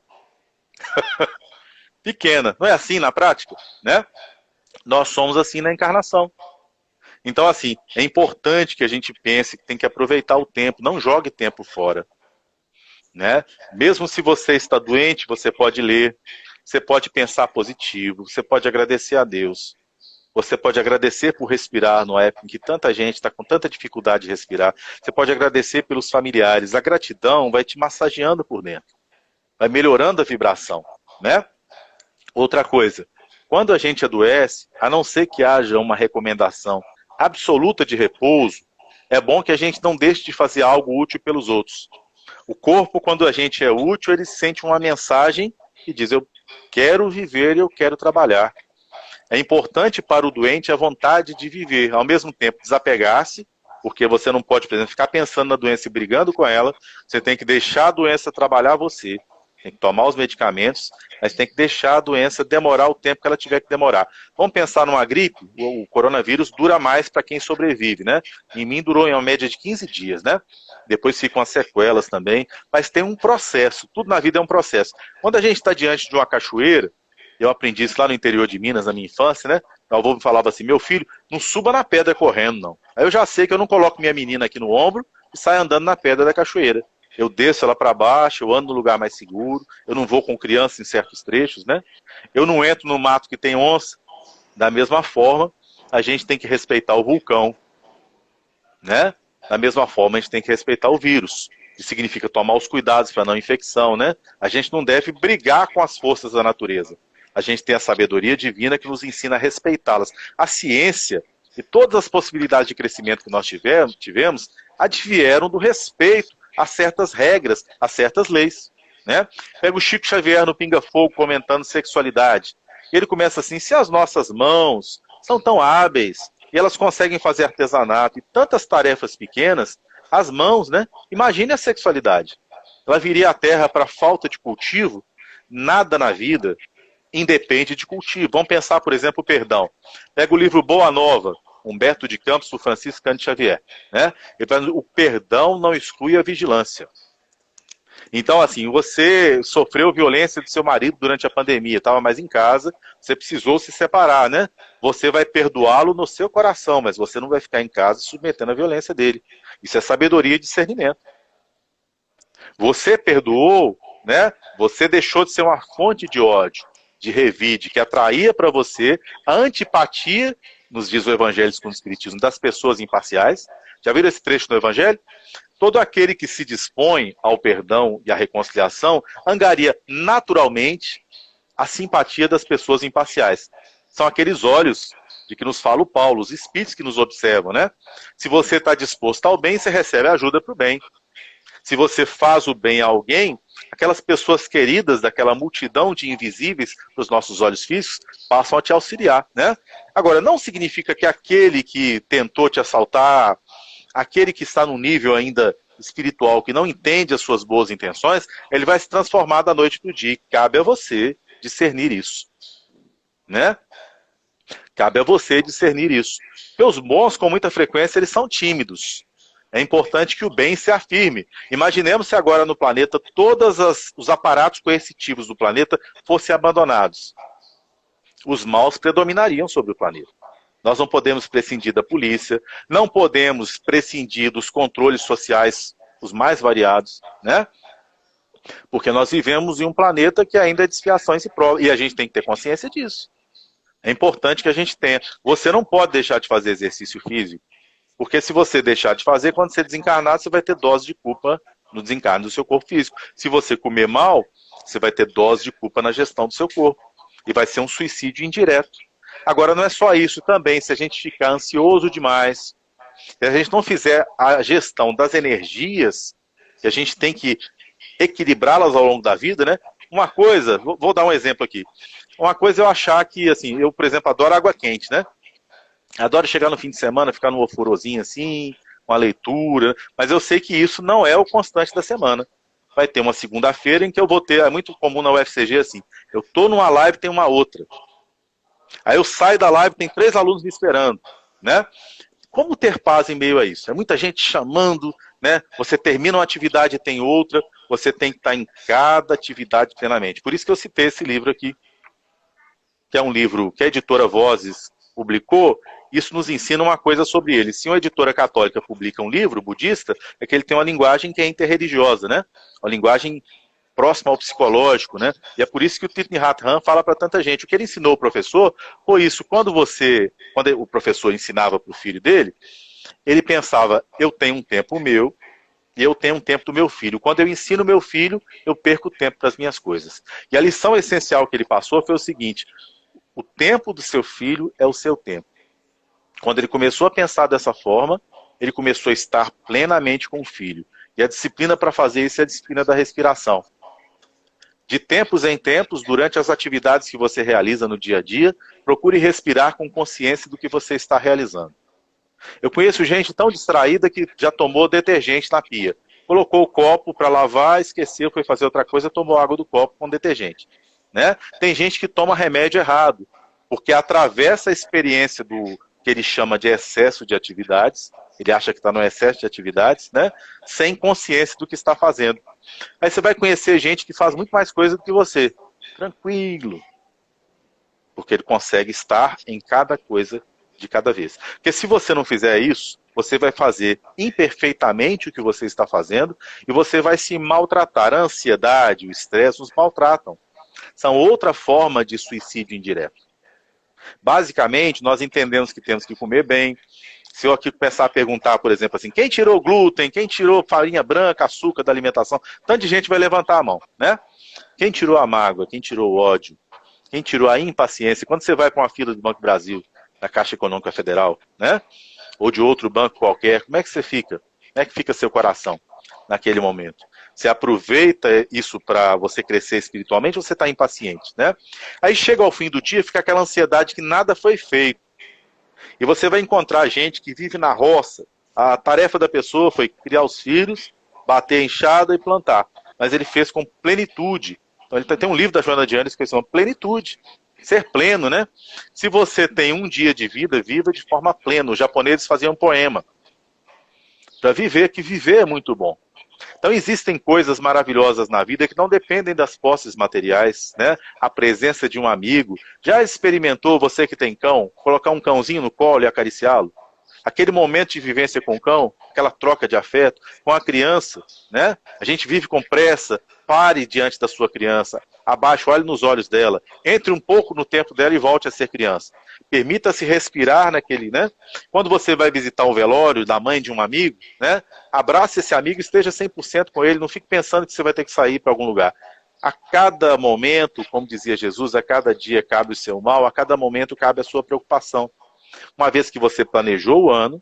Pequena. Não é assim na prática, né? Nós somos assim na encarnação. Então, assim, é importante que a gente pense que tem que aproveitar o tempo, não jogue tempo fora, né? Mesmo se você está doente, você pode ler, você pode pensar positivo, você pode agradecer a Deus, você pode agradecer por respirar numa época em que tanta gente está com tanta dificuldade de respirar, você pode agradecer pelos familiares, a gratidão vai te massageando por dentro, vai melhorando a vibração, né? Outra coisa, quando a gente adoece, a não ser que haja uma recomendação absoluta de repouso, é bom que a gente não deixe de fazer algo útil pelos outros. O corpo, quando a gente é útil, ele sente uma mensagem e diz, eu quero viver e eu quero trabalhar. É importante para o doente a vontade de viver, ao mesmo tempo desapegar-se, porque você não pode, por exemplo, ficar pensando na doença e brigando com ela, você tem que deixar a doença trabalhar você. Tem que tomar os medicamentos, mas tem que deixar a doença demorar o tempo que ela tiver que demorar. Vamos pensar numa gripe, o coronavírus dura mais para quem sobrevive, né? Em mim durou em uma média de 15 dias, né? Depois ficam as sequelas também, mas tem um processo, tudo na vida é um processo. Quando a gente está diante de uma cachoeira, eu aprendi isso lá no interior de Minas, na minha infância, né? Meu avô me falava assim, meu filho, não suba na pedra correndo, não. Aí eu já sei que eu não coloco minha menina aqui no ombro e saio andando na pedra da cachoeira. Eu desço ela para baixo, eu ando no lugar mais seguro, eu não vou com criança em certos trechos, né? Eu não entro no mato que tem onça. Da mesma forma, a gente tem que respeitar o vulcão, né? Da mesma forma, a gente tem que respeitar o vírus, que significa tomar os cuidados para não infecção, né? A gente não deve brigar com as forças da natureza. A gente tem a sabedoria divina que nos ensina a respeitá-las. A ciência e todas as possibilidades de crescimento que nós tivemos advieram do respeito a certas regras, a certas leis, né? Pega o Chico Xavier no Pinga Fogo comentando sexualidade. Ele começa assim, se as nossas mãos são tão hábeis e elas conseguem fazer artesanato e tantas tarefas pequenas, as mãos, né? Imagine a sexualidade. Ela viria à Terra para falta de cultivo. Nada na vida independe de cultivo. Vamos pensar, por exemplo, o perdão. Pega o livro Boa Nova, Humberto de Campos, do Francisco Cândido Xavier, né? Ele fala, o perdão não exclui a vigilância. Então, assim, você sofreu violência do seu marido durante a pandemia, estava mais em casa, você precisou se separar, né? Você vai perdoá-lo no seu coração, mas você não vai ficar em casa submetendo a violência dele. Isso é sabedoria e discernimento. Você perdoou, né? Você deixou de ser uma fonte de ódio, de revide, que atraía para você a antipatia, nos diz o Evangelho segundo o Espiritismo, das pessoas imparciais. Já viram esse trecho no Evangelho? Todo aquele que se dispõe ao perdão e à reconciliação angaria naturalmente a simpatia das pessoas imparciais. São aqueles olhos de que nos fala o Paulo, os espíritos que nos observam, né? Se você está disposto ao bem, você recebe ajuda para o bem. Se você faz o bem a alguém, aquelas pessoas queridas daquela multidão de invisíveis para os nossos olhos físicos passam a te auxiliar, né? Agora, não significa que aquele que tentou te assaltar, aquele que está num nível ainda espiritual, que não entende as suas boas intenções, ele vai se transformar da noite para o dia. Cabe a você discernir isso, né? Cabe a você discernir isso. Porque os bons, com muita frequência, eles são tímidos. É importante que o bem se afirme. Imaginemos se agora no planeta todos os aparatos coercitivos do planeta fossem abandonados. Os maus predominariam sobre o planeta. Nós não podemos prescindir da polícia, não podemos prescindir dos controles sociais, os mais variados, né? Porque nós vivemos em um planeta que ainda é de expiações e provas, e a gente tem que ter consciência disso. É importante que a gente tenha. Você não pode deixar de fazer exercício físico, porque se você deixar de fazer, quando você desencarnar, você vai ter dose de culpa no desencarne do seu corpo físico. Se você comer mal, você vai ter dose de culpa na gestão do seu corpo. E vai ser um suicídio indireto. Agora, não é só isso também, se a gente ficar ansioso demais, se a gente não fizer a gestão das energias, que a gente tem que equilibrá-las ao longo da vida, né? Uma coisa, vou dar um exemplo aqui. Uma coisa é eu achar que, assim, eu, por exemplo, adoro água quente, né? Adoro chegar no fim de semana, ficar num ofurôzinho assim, uma leitura, mas eu sei que isso não é o constante da semana. Vai ter uma segunda-feira em que eu vou ter, é muito comum na UFCG assim, eu tô numa live, tem uma outra. Aí eu saio da live, tem 3 alunos me esperando, né? Como ter paz em meio a isso? É muita gente chamando, né? Você termina uma atividade e tem outra, você tem que estar em cada atividade plenamente. Por isso que eu citei esse livro aqui, que é um livro que a editora Vozes publicou. Isso nos ensina uma coisa sobre ele. Se uma editora católica publica um livro budista, é que ele tem uma linguagem que é interreligiosa, né? Uma linguagem próxima ao psicológico, né? E é por isso que o Thich Nhat Hanh fala para tanta gente. O que ele ensinou ao professor foi isso. Quando o professor ensinava para o filho dele, ele pensava, eu tenho um tempo meu e eu tenho um tempo do meu filho. Quando eu ensino meu filho, eu perco o tempo das minhas coisas. E a lição essencial que ele passou foi o seguinte: o tempo do seu filho é o seu tempo. Quando ele começou a pensar dessa forma, ele começou a estar plenamente com o filho. E a disciplina para fazer isso é a disciplina da respiração. De tempos em tempos, durante as atividades que você realiza no dia a dia, procure respirar com consciência do que você está realizando. Eu conheço gente tão distraída que já tomou detergente na pia. colocou o copo para lavar, esqueceu, foi fazer outra coisa, tomou água do copo com detergente. Né? Tem gente que toma remédio errado, porque atravessa a experiência do que ele chama de excesso de atividades, ele acha que está no excesso de atividades, né? Sem consciência do que está fazendo. Aí você vai conhecer gente que faz muito mais coisa do que você. Tranquilo. Porque ele consegue estar em cada coisa de cada vez. Porque se você não fizer isso, você vai fazer imperfeitamente o que você está fazendo e você vai se maltratar. A ansiedade, o estresse nos maltratam. São outra forma de suicídio indireto. Basicamente, nós entendemos que temos que comer bem. Se eu aqui começar a perguntar, por exemplo, assim, quem tirou glúten, quem tirou farinha branca, açúcar da alimentação, tanta gente vai levantar a mão, né? Quem tirou a mágoa, quem tirou o ódio, quem tirou a impaciência. Quando você vai para uma fila do Banco do Brasil, da Caixa Econômica Federal, né? Ou de outro banco qualquer, como é que você fica? Como é que fica seu coração naquele momento? Você aproveita isso para você crescer espiritualmente ou você está impaciente, né? Aí chega ao fim do dia, fica aquela ansiedade que nada foi feito. E você vai encontrar gente que vive na roça. A tarefa da pessoa foi criar os filhos, bater a enxada e plantar. Mas ele fez com plenitude. Então, ele tem um livro da Joana de Ângeles que se chama Plenitude. Ser pleno, né? Se você tem um dia de vida, viva de forma plena. Os japoneses faziam um poema para viver, que viver é muito bom. Então existem coisas maravilhosas na vida que não dependem das posses materiais, né? A presença de um amigo. Já experimentou, você que tem cão, colocar um cãozinho no colo e acariciá-lo? Aquele momento de vivência com o cão, aquela troca de afeto, com a criança, né? A gente vive com pressa, pare diante da sua criança, abaixe, olhe nos olhos dela, entre um pouco no tempo dela e volte a ser criança. Permita-se respirar naquele, né? Quando você vai visitar o velório da mãe de um amigo, né? Abrace esse amigo, esteja 100% com ele, não fique pensando que você vai ter que sair para algum lugar. A cada momento, como dizia Jesus, a cada dia cabe o seu mal, a cada momento cabe a sua preocupação. Uma vez que você planejou o ano,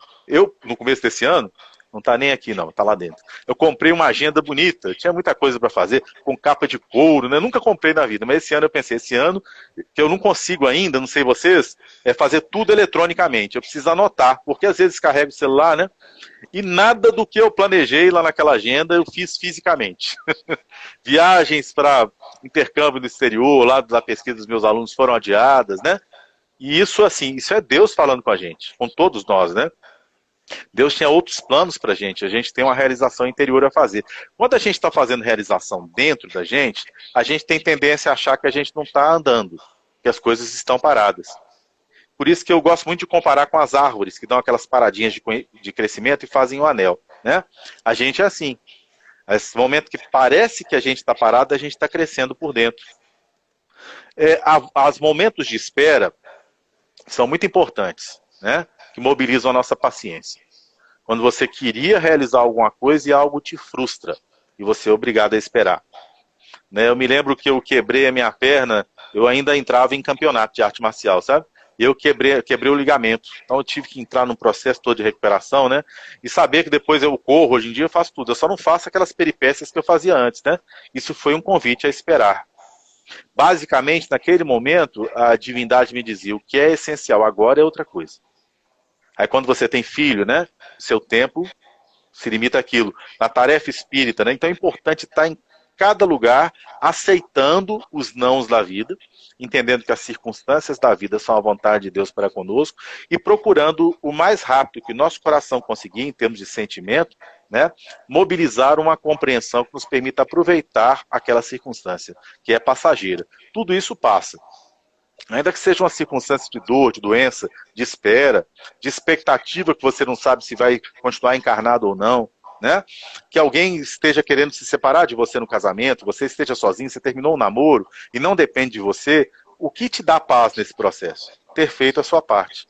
no começo desse ano, não está nem aqui não, está lá dentro. Eu comprei uma agenda bonita, tinha muita coisa para fazer, com capa de couro, né? Nunca comprei na vida, mas esse ano eu pensei, esse ano, que eu não consigo ainda, não sei vocês, é fazer tudo eletronicamente. Eu preciso anotar, porque às vezes carrego o celular, né? E nada do que eu planejei lá naquela agenda eu fiz fisicamente. Viagens para intercâmbio no exterior, lá da pesquisa dos meus alunos foram adiadas, né? E isso, assim, isso é Deus falando com a gente, com todos nós, né? Deus tinha outros planos para a gente tem uma realização interior a fazer. Quando a gente está fazendo realização dentro da gente tem tendência a achar que a gente não está andando, que as coisas estão paradas. Por isso que eu gosto muito de comparar com as árvores, que dão aquelas paradinhas de crescimento e fazem um anel, né? A gente é assim. Nesse momento que parece que a gente está parado, a gente está crescendo por dentro. Os momentos de espera são muito importantes, né? Que mobilizam a nossa paciência. Quando você queria realizar alguma coisa e algo te frustra, e você é obrigado a esperar. Né? Eu me lembro que eu quebrei a minha perna, eu ainda entrava em campeonato de arte marcial, sabe? E eu quebrei o ligamento. Então eu tive que entrar num processo todo de recuperação, né? E saber que depois eu corro, hoje em dia eu faço tudo. Eu só não faço aquelas peripécias que eu fazia antes, né? Isso foi um convite a esperar. Basicamente, naquele momento, a divindade me dizia, o que é essencial agora é outra coisa. Aí quando você tem filho, né, seu tempo se limita àquilo. Na tarefa espírita, né, então é importante estar em cada lugar, aceitando os nãos da vida, entendendo que as circunstâncias da vida são a vontade de Deus para conosco, e procurando o mais rápido que nosso coração conseguir, em termos de sentimento, né, mobilizar uma compreensão que nos permita aproveitar aquela circunstância, que é passageira. Tudo isso passa. Ainda que seja uma circunstância de dor, de doença, de espera, de expectativa que você não sabe se vai continuar encarnado ou não, né? Que alguém esteja querendo se separar de você no casamento, você esteja sozinho, você terminou um namoro e não depende de você, o que te dá paz nesse processo? Ter feito a sua parte.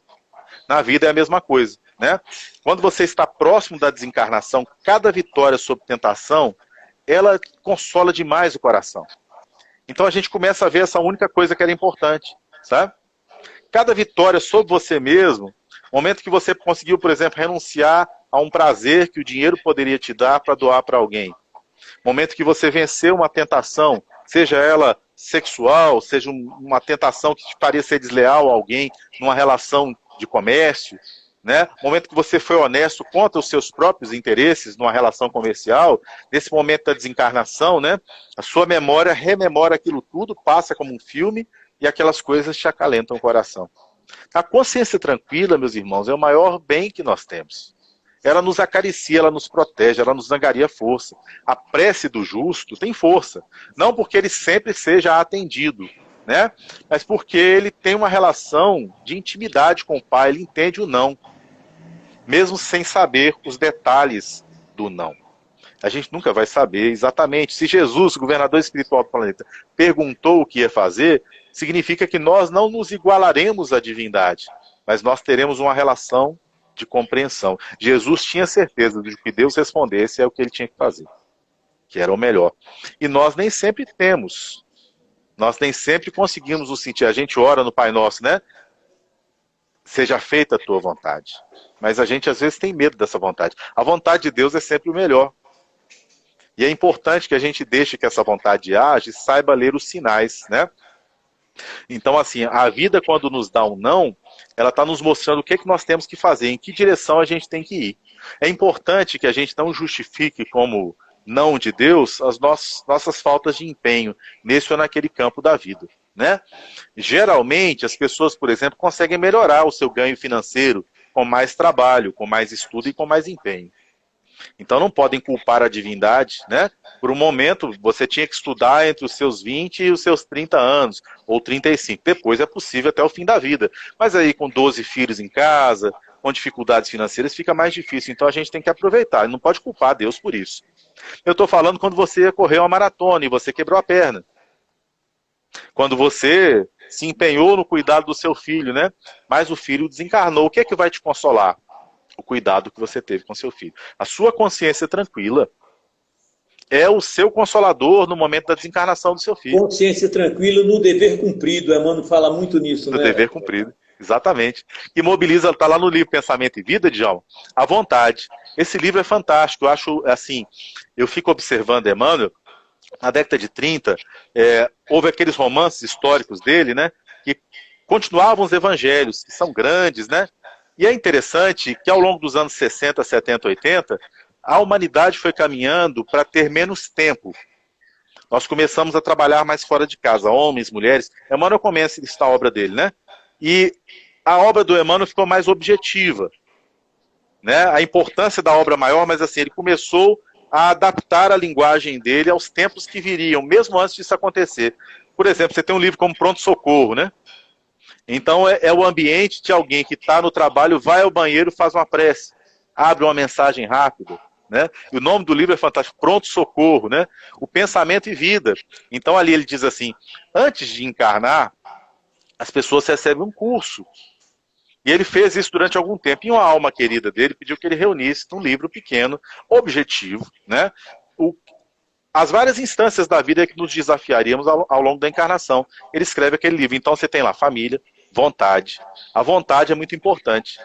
Na vida é a mesma coisa, né? Quando você está próximo da desencarnação, cada vitória sob tentação, ela consola demais o coração. Então a gente começa a ver essa única coisa que era importante, sabe? Cada vitória sobre você mesmo, momento que você conseguiu, por exemplo, renunciar a um prazer que o dinheiro poderia te dar para doar para alguém. Momento que você venceu uma tentação, seja ela sexual, seja uma tentação que te faria ser desleal a alguém numa relação de comércio, né? No momento que você foi honesto contra os seus próprios interesses numa relação comercial, nesse momento da desencarnação, né? A sua memória rememora aquilo tudo, passa como um filme e aquelas coisas te acalentam o coração. A consciência tranquila, meus irmãos, é o maior bem que nós temos. Ela nos acaricia, ela nos protege, ela nos angaria força. A prece do justo tem força. Não porque ele sempre seja atendido, né? Mas porque ele tem uma relação de intimidade com o Pai, ele entende o não, mesmo sem saber os detalhes do não. A gente nunca vai saber exatamente. Se Jesus, governador espiritual do planeta, perguntou o que ia fazer, significa que nós não nos igualaremos à divindade, mas nós teremos uma relação de compreensão. Jesus tinha certeza de que Deus respondesse é o que ele tinha que fazer, que era o melhor. E nós nem sempre temos. Nós nem sempre conseguimos o sentir. A gente ora no Pai Nosso, né? Seja feita a tua vontade. Mas a gente às vezes tem medo dessa vontade. A vontade de Deus é sempre o melhor. E é importante que a gente deixe que essa vontade age e saiba ler os sinais, né? Então, assim, a vida, quando nos dá um não, ela está nos mostrando o que, que nós temos que fazer, em que direção a gente tem que ir. É importante que a gente não justifique como não de Deus as nossas faltas de empenho nesse ou naquele campo da vida, né? Geralmente, as pessoas, por exemplo, conseguem melhorar o seu ganho financeiro com mais trabalho, com mais estudo e com mais empenho. Então não podem culpar a divindade, né? Por um momento você tinha que estudar entre os seus 20 e os seus 30 anos, ou 35. Depois é possível até o fim da vida. Mas aí com 12 filhos em casa, com dificuldades financeiras, fica mais difícil. Então a gente tem que aproveitar, não pode culpar Deus por isso. Eu estou falando quando você correu uma maratona e você quebrou a perna. Quando você se empenhou no cuidado do seu filho, né? Mas o filho desencarnou, o que é que vai te consolar? O cuidado que você teve com seu filho. A sua consciência tranquila é o seu consolador no momento da desencarnação do seu filho. Consciência tranquila no dever cumprido. Emmanuel fala muito nisso, né? No dever cumprido, exatamente. E mobiliza, está lá no livro Pensamento e Vida, Djalma, a vontade. Esse livro é fantástico. Eu acho, assim, eu fico observando Emmanuel, na década de 30, houve aqueles romances históricos dele, né? Que continuavam os evangelhos, que são grandes, né? E é interessante que ao longo dos anos 60, 70, 80, a humanidade foi caminhando para ter menos tempo. Nós começamos a trabalhar mais fora de casa, homens, mulheres. Emmanuel começa a listar a obra dele, né? E a obra do Emmanuel ficou mais objetiva, né? A importância da obra maior, mas assim, ele começou a adaptar a linguagem dele aos tempos que viriam, mesmo antes disso acontecer. Por exemplo, você tem um livro como Pronto Socorro, né? Então é o ambiente de alguém que está no trabalho, vai ao banheiro, faz uma prece, abre uma mensagem rápida, né? E o nome do livro é fantástico, Pronto Socorro, né? O pensamento e vida. Então ali ele diz assim, antes de encarnar, as pessoas recebem um curso. E ele fez isso durante algum tempo. E uma alma querida dele pediu que ele reunisse num livro pequeno, objetivo, né? As várias instâncias da vida que nos desafiaríamos ao longo da encarnação. Ele escreve aquele livro. Então você tem lá família, vontade. A vontade é muito importante.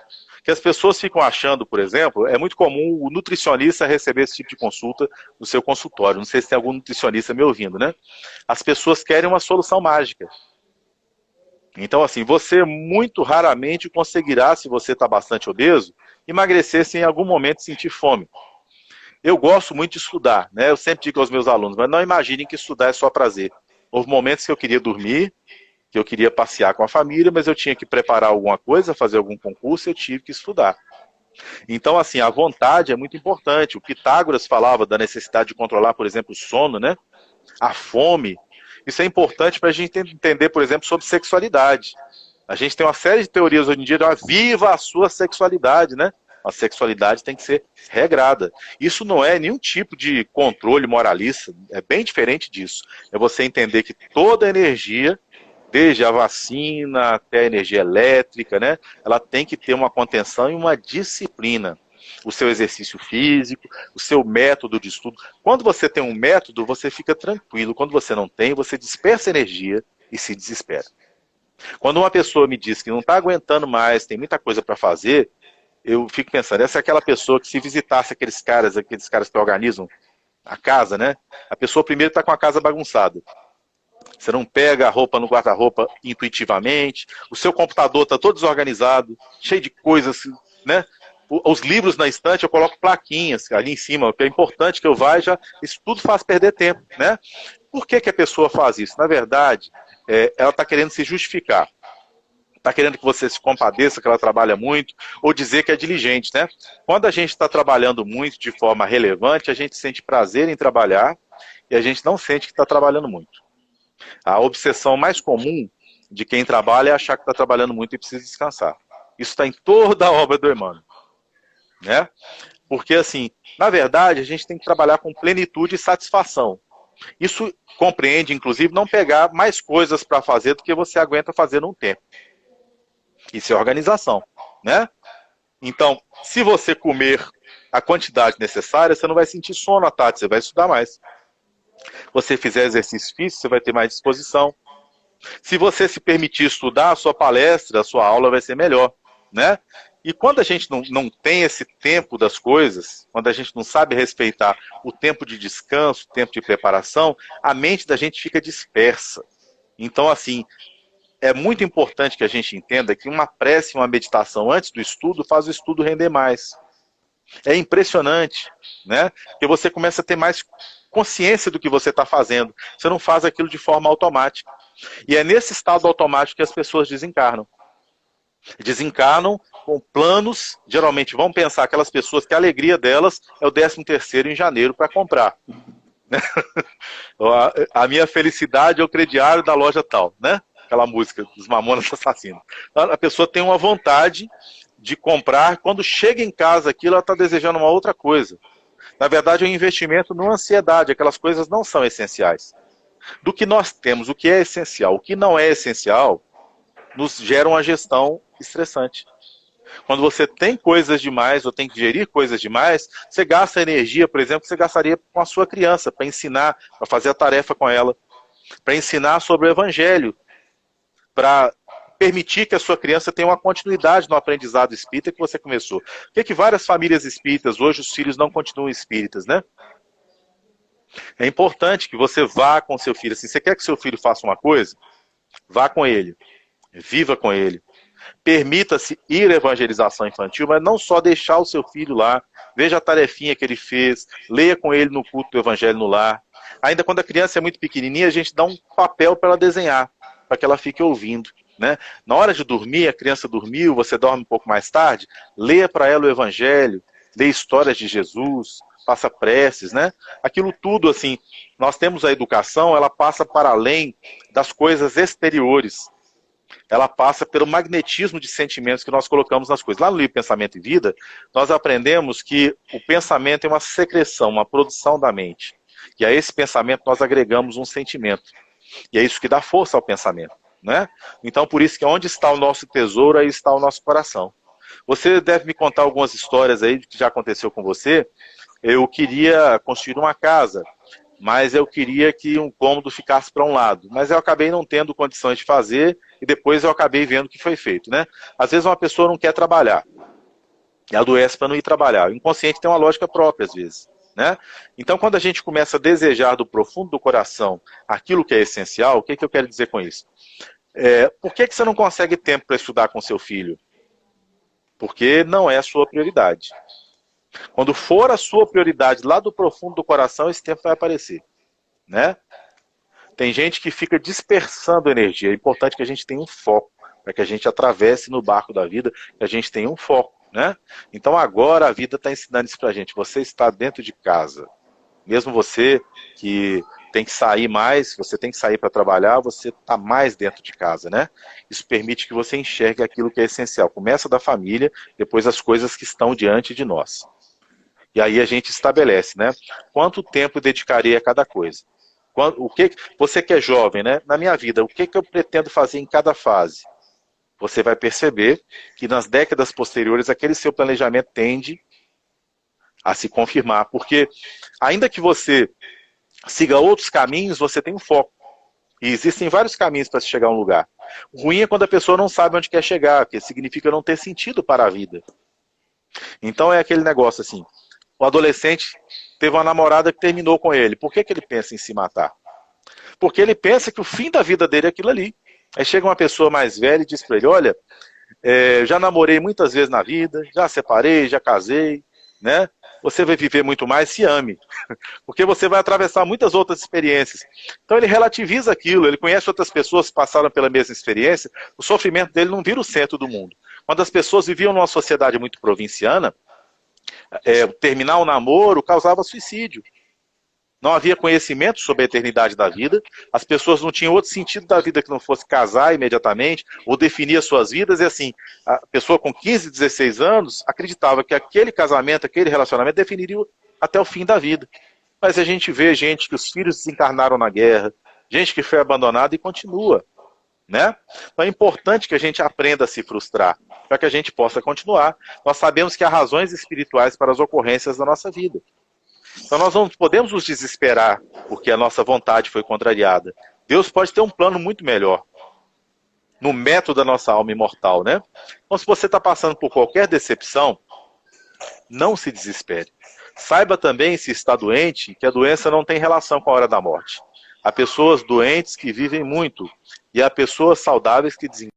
Que as pessoas ficam achando, por exemplo, é muito comum o nutricionista receber esse tipo de consulta no seu consultório. Não sei se tem algum nutricionista me ouvindo, né? As pessoas querem uma solução mágica. Então, assim, você muito raramente conseguirá, se você está bastante obeso, emagrecer sem em algum momento sentir fome. Eu gosto muito de estudar, né? Eu sempre digo aos meus alunos, mas não imaginem que estudar é só prazer. Houve momentos que eu queria dormir, que eu queria passear com a família, mas eu tinha que preparar alguma coisa, fazer algum concurso, eu tive que estudar. Então, assim, a vontade é muito importante. O Pitágoras falava da necessidade de controlar, por exemplo, o sono, né? A fome. Isso é importante para a gente entender, por exemplo, sobre sexualidade. A gente tem uma série de teorias hoje em dia, viva a sua sexualidade, né? A sexualidade tem que ser regrada. Isso não é nenhum tipo de controle moralista, é bem diferente disso. É você entender que toda energia, desde a vacina até a energia elétrica, né? Ela tem que ter uma contenção e uma disciplina. O seu exercício físico, o seu método de estudo. Quando você tem um método, você fica tranquilo. Quando você não tem, você dispersa energia e se desespera. Quando uma pessoa me diz que não está aguentando mais, tem muita coisa para fazer, eu fico pensando, essa é aquela pessoa que se visitasse aqueles caras que organizam a casa, né? A pessoa primeiro está com a casa bagunçada. Você não pega a roupa no guarda-roupa intuitivamente, o seu computador está todo desorganizado, cheio de coisas né? Os livros na estante eu coloco plaquinhas ali em cima, que é importante que eu vá, já isso tudo faz perder tempo, né? Por que a pessoa faz isso? Na verdade, ela está querendo se justificar. Está querendo que você se compadeça, que ela trabalha muito, ou dizer que é diligente, né? Quando a gente está trabalhando muito de forma relevante, a gente sente prazer em trabalhar e a gente não sente que está trabalhando muito. A obsessão mais comum de quem trabalha é achar que está trabalhando muito e precisa descansar. Isso está em toda a obra do Emmanuel, né? Porque, assim, na verdade, a gente tem que trabalhar com plenitude e satisfação. Isso compreende, inclusive, não pegar mais coisas para fazer do que você aguenta fazer num tempo. Isso é organização, né? Então, se você comer a quantidade necessária, você não vai sentir sono à tarde, você vai estudar mais. Você fizer exercício físico, você vai ter mais disposição. Se você se permitir estudar, a sua palestra, a sua aula vai ser melhor, né? E quando a gente não tem esse tempo das coisas, quando a gente não sabe respeitar o tempo de descanso, o tempo de preparação, a mente da gente fica dispersa. Então, assim, é muito importante que a gente entenda que uma prece, uma meditação antes do estudo faz o estudo render mais. É impressionante, né? Porque você começa a ter mais consciência do que você está fazendo. Você não faz aquilo de forma automática. E é nesse estado automático que as pessoas desencarnam. Desencarnam com planos, geralmente vão pensar aquelas pessoas que a alegria delas é o 13º em janeiro para comprar. A minha felicidade é o crediário da loja tal, né? Aquela música dos Mamonas Assassinos. A pessoa tem uma vontade de comprar, quando chega em casa aquilo, ela está desejando uma outra coisa. Na verdade, é um investimento numa ansiedade, aquelas coisas não são essenciais. Do que nós temos, o que é essencial, o que não é essencial, nos gera uma gestão estressante. Quando você tem coisas demais, ou tem que gerir coisas demais, você gasta energia, por exemplo, que você gastaria com a sua criança, para ensinar, para fazer a tarefa com ela, para ensinar sobre o Evangelho, para permitir que a sua criança tenha uma continuidade no aprendizado espírita que você começou. Por que várias famílias espíritas, hoje os filhos não continuam espíritas, né? É importante que você vá com seu filho. Assim, você quer que seu filho faça uma coisa? Vá com ele. Viva com ele. Permita-se ir à evangelização infantil, mas não só deixar o seu filho lá. Veja a tarefinha que ele fez. Leia com ele no culto do Evangelho no lar. Ainda quando a criança é muito pequenininha, a gente dá um papel para ela desenhar, para que ela fique ouvindo, né? Na hora de dormir, a criança dormiu, você dorme um pouco mais tarde, leia para ela o Evangelho, lê histórias de Jesus, faça preces, né? Aquilo tudo, assim, nós temos a educação, ela passa para além das coisas exteriores. Ela passa pelo magnetismo de sentimentos que nós colocamos nas coisas. Lá no livro Pensamento e Vida, nós aprendemos que o pensamento é uma secreção, uma produção da mente. E a esse pensamento nós agregamos um sentimento. E é isso que dá força ao pensamento, né? Então, por isso que onde está o nosso tesouro, aí está o nosso coração. Você deve me contar algumas histórias aí que já aconteceu com você. Eu queria construir uma casa, mas eu queria que um cômodo ficasse para um lado. Mas eu acabei não tendo condições de fazer e depois eu acabei vendo o que foi feito, né? Às vezes uma pessoa não quer trabalhar e adoece para não ir trabalhar. O inconsciente tem uma lógica própria, às vezes, né? Então, quando a gente começa a desejar do profundo do coração aquilo que é essencial, o que eu quero dizer com isso? Por que você não consegue tempo para estudar com seu filho? Porque não é a sua prioridade. Quando for a sua prioridade lá do profundo do coração, esse tempo vai aparecer, né? Tem gente que fica dispersando energia. É importante que a gente tenha um foco, para que a gente atravesse no barco da vida, que a gente tenha um foco, né? Então agora a vida está ensinando isso para a gente. Você está dentro de casa. Mesmo você que tem que sair mais, você tem que sair para trabalhar, você está mais dentro de casa, né? Isso permite que você enxergue aquilo que é essencial. Começa da família, depois as coisas que estão diante de nós. E aí a gente estabelece, né? Quanto tempo dedicarei a cada coisa? Você que é jovem, né? Na minha vida, o que eu pretendo fazer em cada fase? Você vai perceber que nas décadas posteriores aquele seu planejamento tende a se confirmar. Porque ainda que você siga outros caminhos, você tem um foco. E existem vários caminhos para se chegar a um lugar. O ruim é quando a pessoa não sabe onde quer chegar, porque significa não ter sentido para a vida. Então é aquele negócio assim. O adolescente teve uma namorada que terminou com ele. Por que ele pensa em se matar? Porque ele pensa que o fim da vida dele é aquilo ali. Aí chega uma pessoa mais velha e diz para ele, olha, já namorei muitas vezes na vida, já separei, já casei, né? Você vai viver muito mais, se ame, porque você vai atravessar muitas outras experiências. Então ele relativiza aquilo, ele conhece outras pessoas que passaram pela mesma experiência, o sofrimento dele não vira o centro do mundo. Quando as pessoas viviam numa sociedade muito provinciana, terminar o namoro causava suicídio. Não havia conhecimento sobre a eternidade da vida, as pessoas não tinham outro sentido da vida que não fosse casar imediatamente, ou definir as suas vidas, e assim, a pessoa com 15, 16 anos acreditava que aquele casamento, aquele relacionamento definiria até o fim da vida. Mas a gente vê gente que os filhos desencarnaram na guerra, gente que foi abandonada e continua, né? Então é importante que a gente aprenda a se frustrar, para que a gente possa continuar. Nós sabemos que há razões espirituais para as ocorrências da nossa vida. Então nós não podemos nos desesperar porque a nossa vontade foi contrariada. Deus pode ter um plano muito melhor no método da nossa alma imortal, né? Então se você está passando por qualquer decepção, não se desespere. Saiba também, se está doente, que a doença não tem relação com a hora da morte. Há pessoas doentes que vivem muito e há pessoas saudáveis que desencarnam.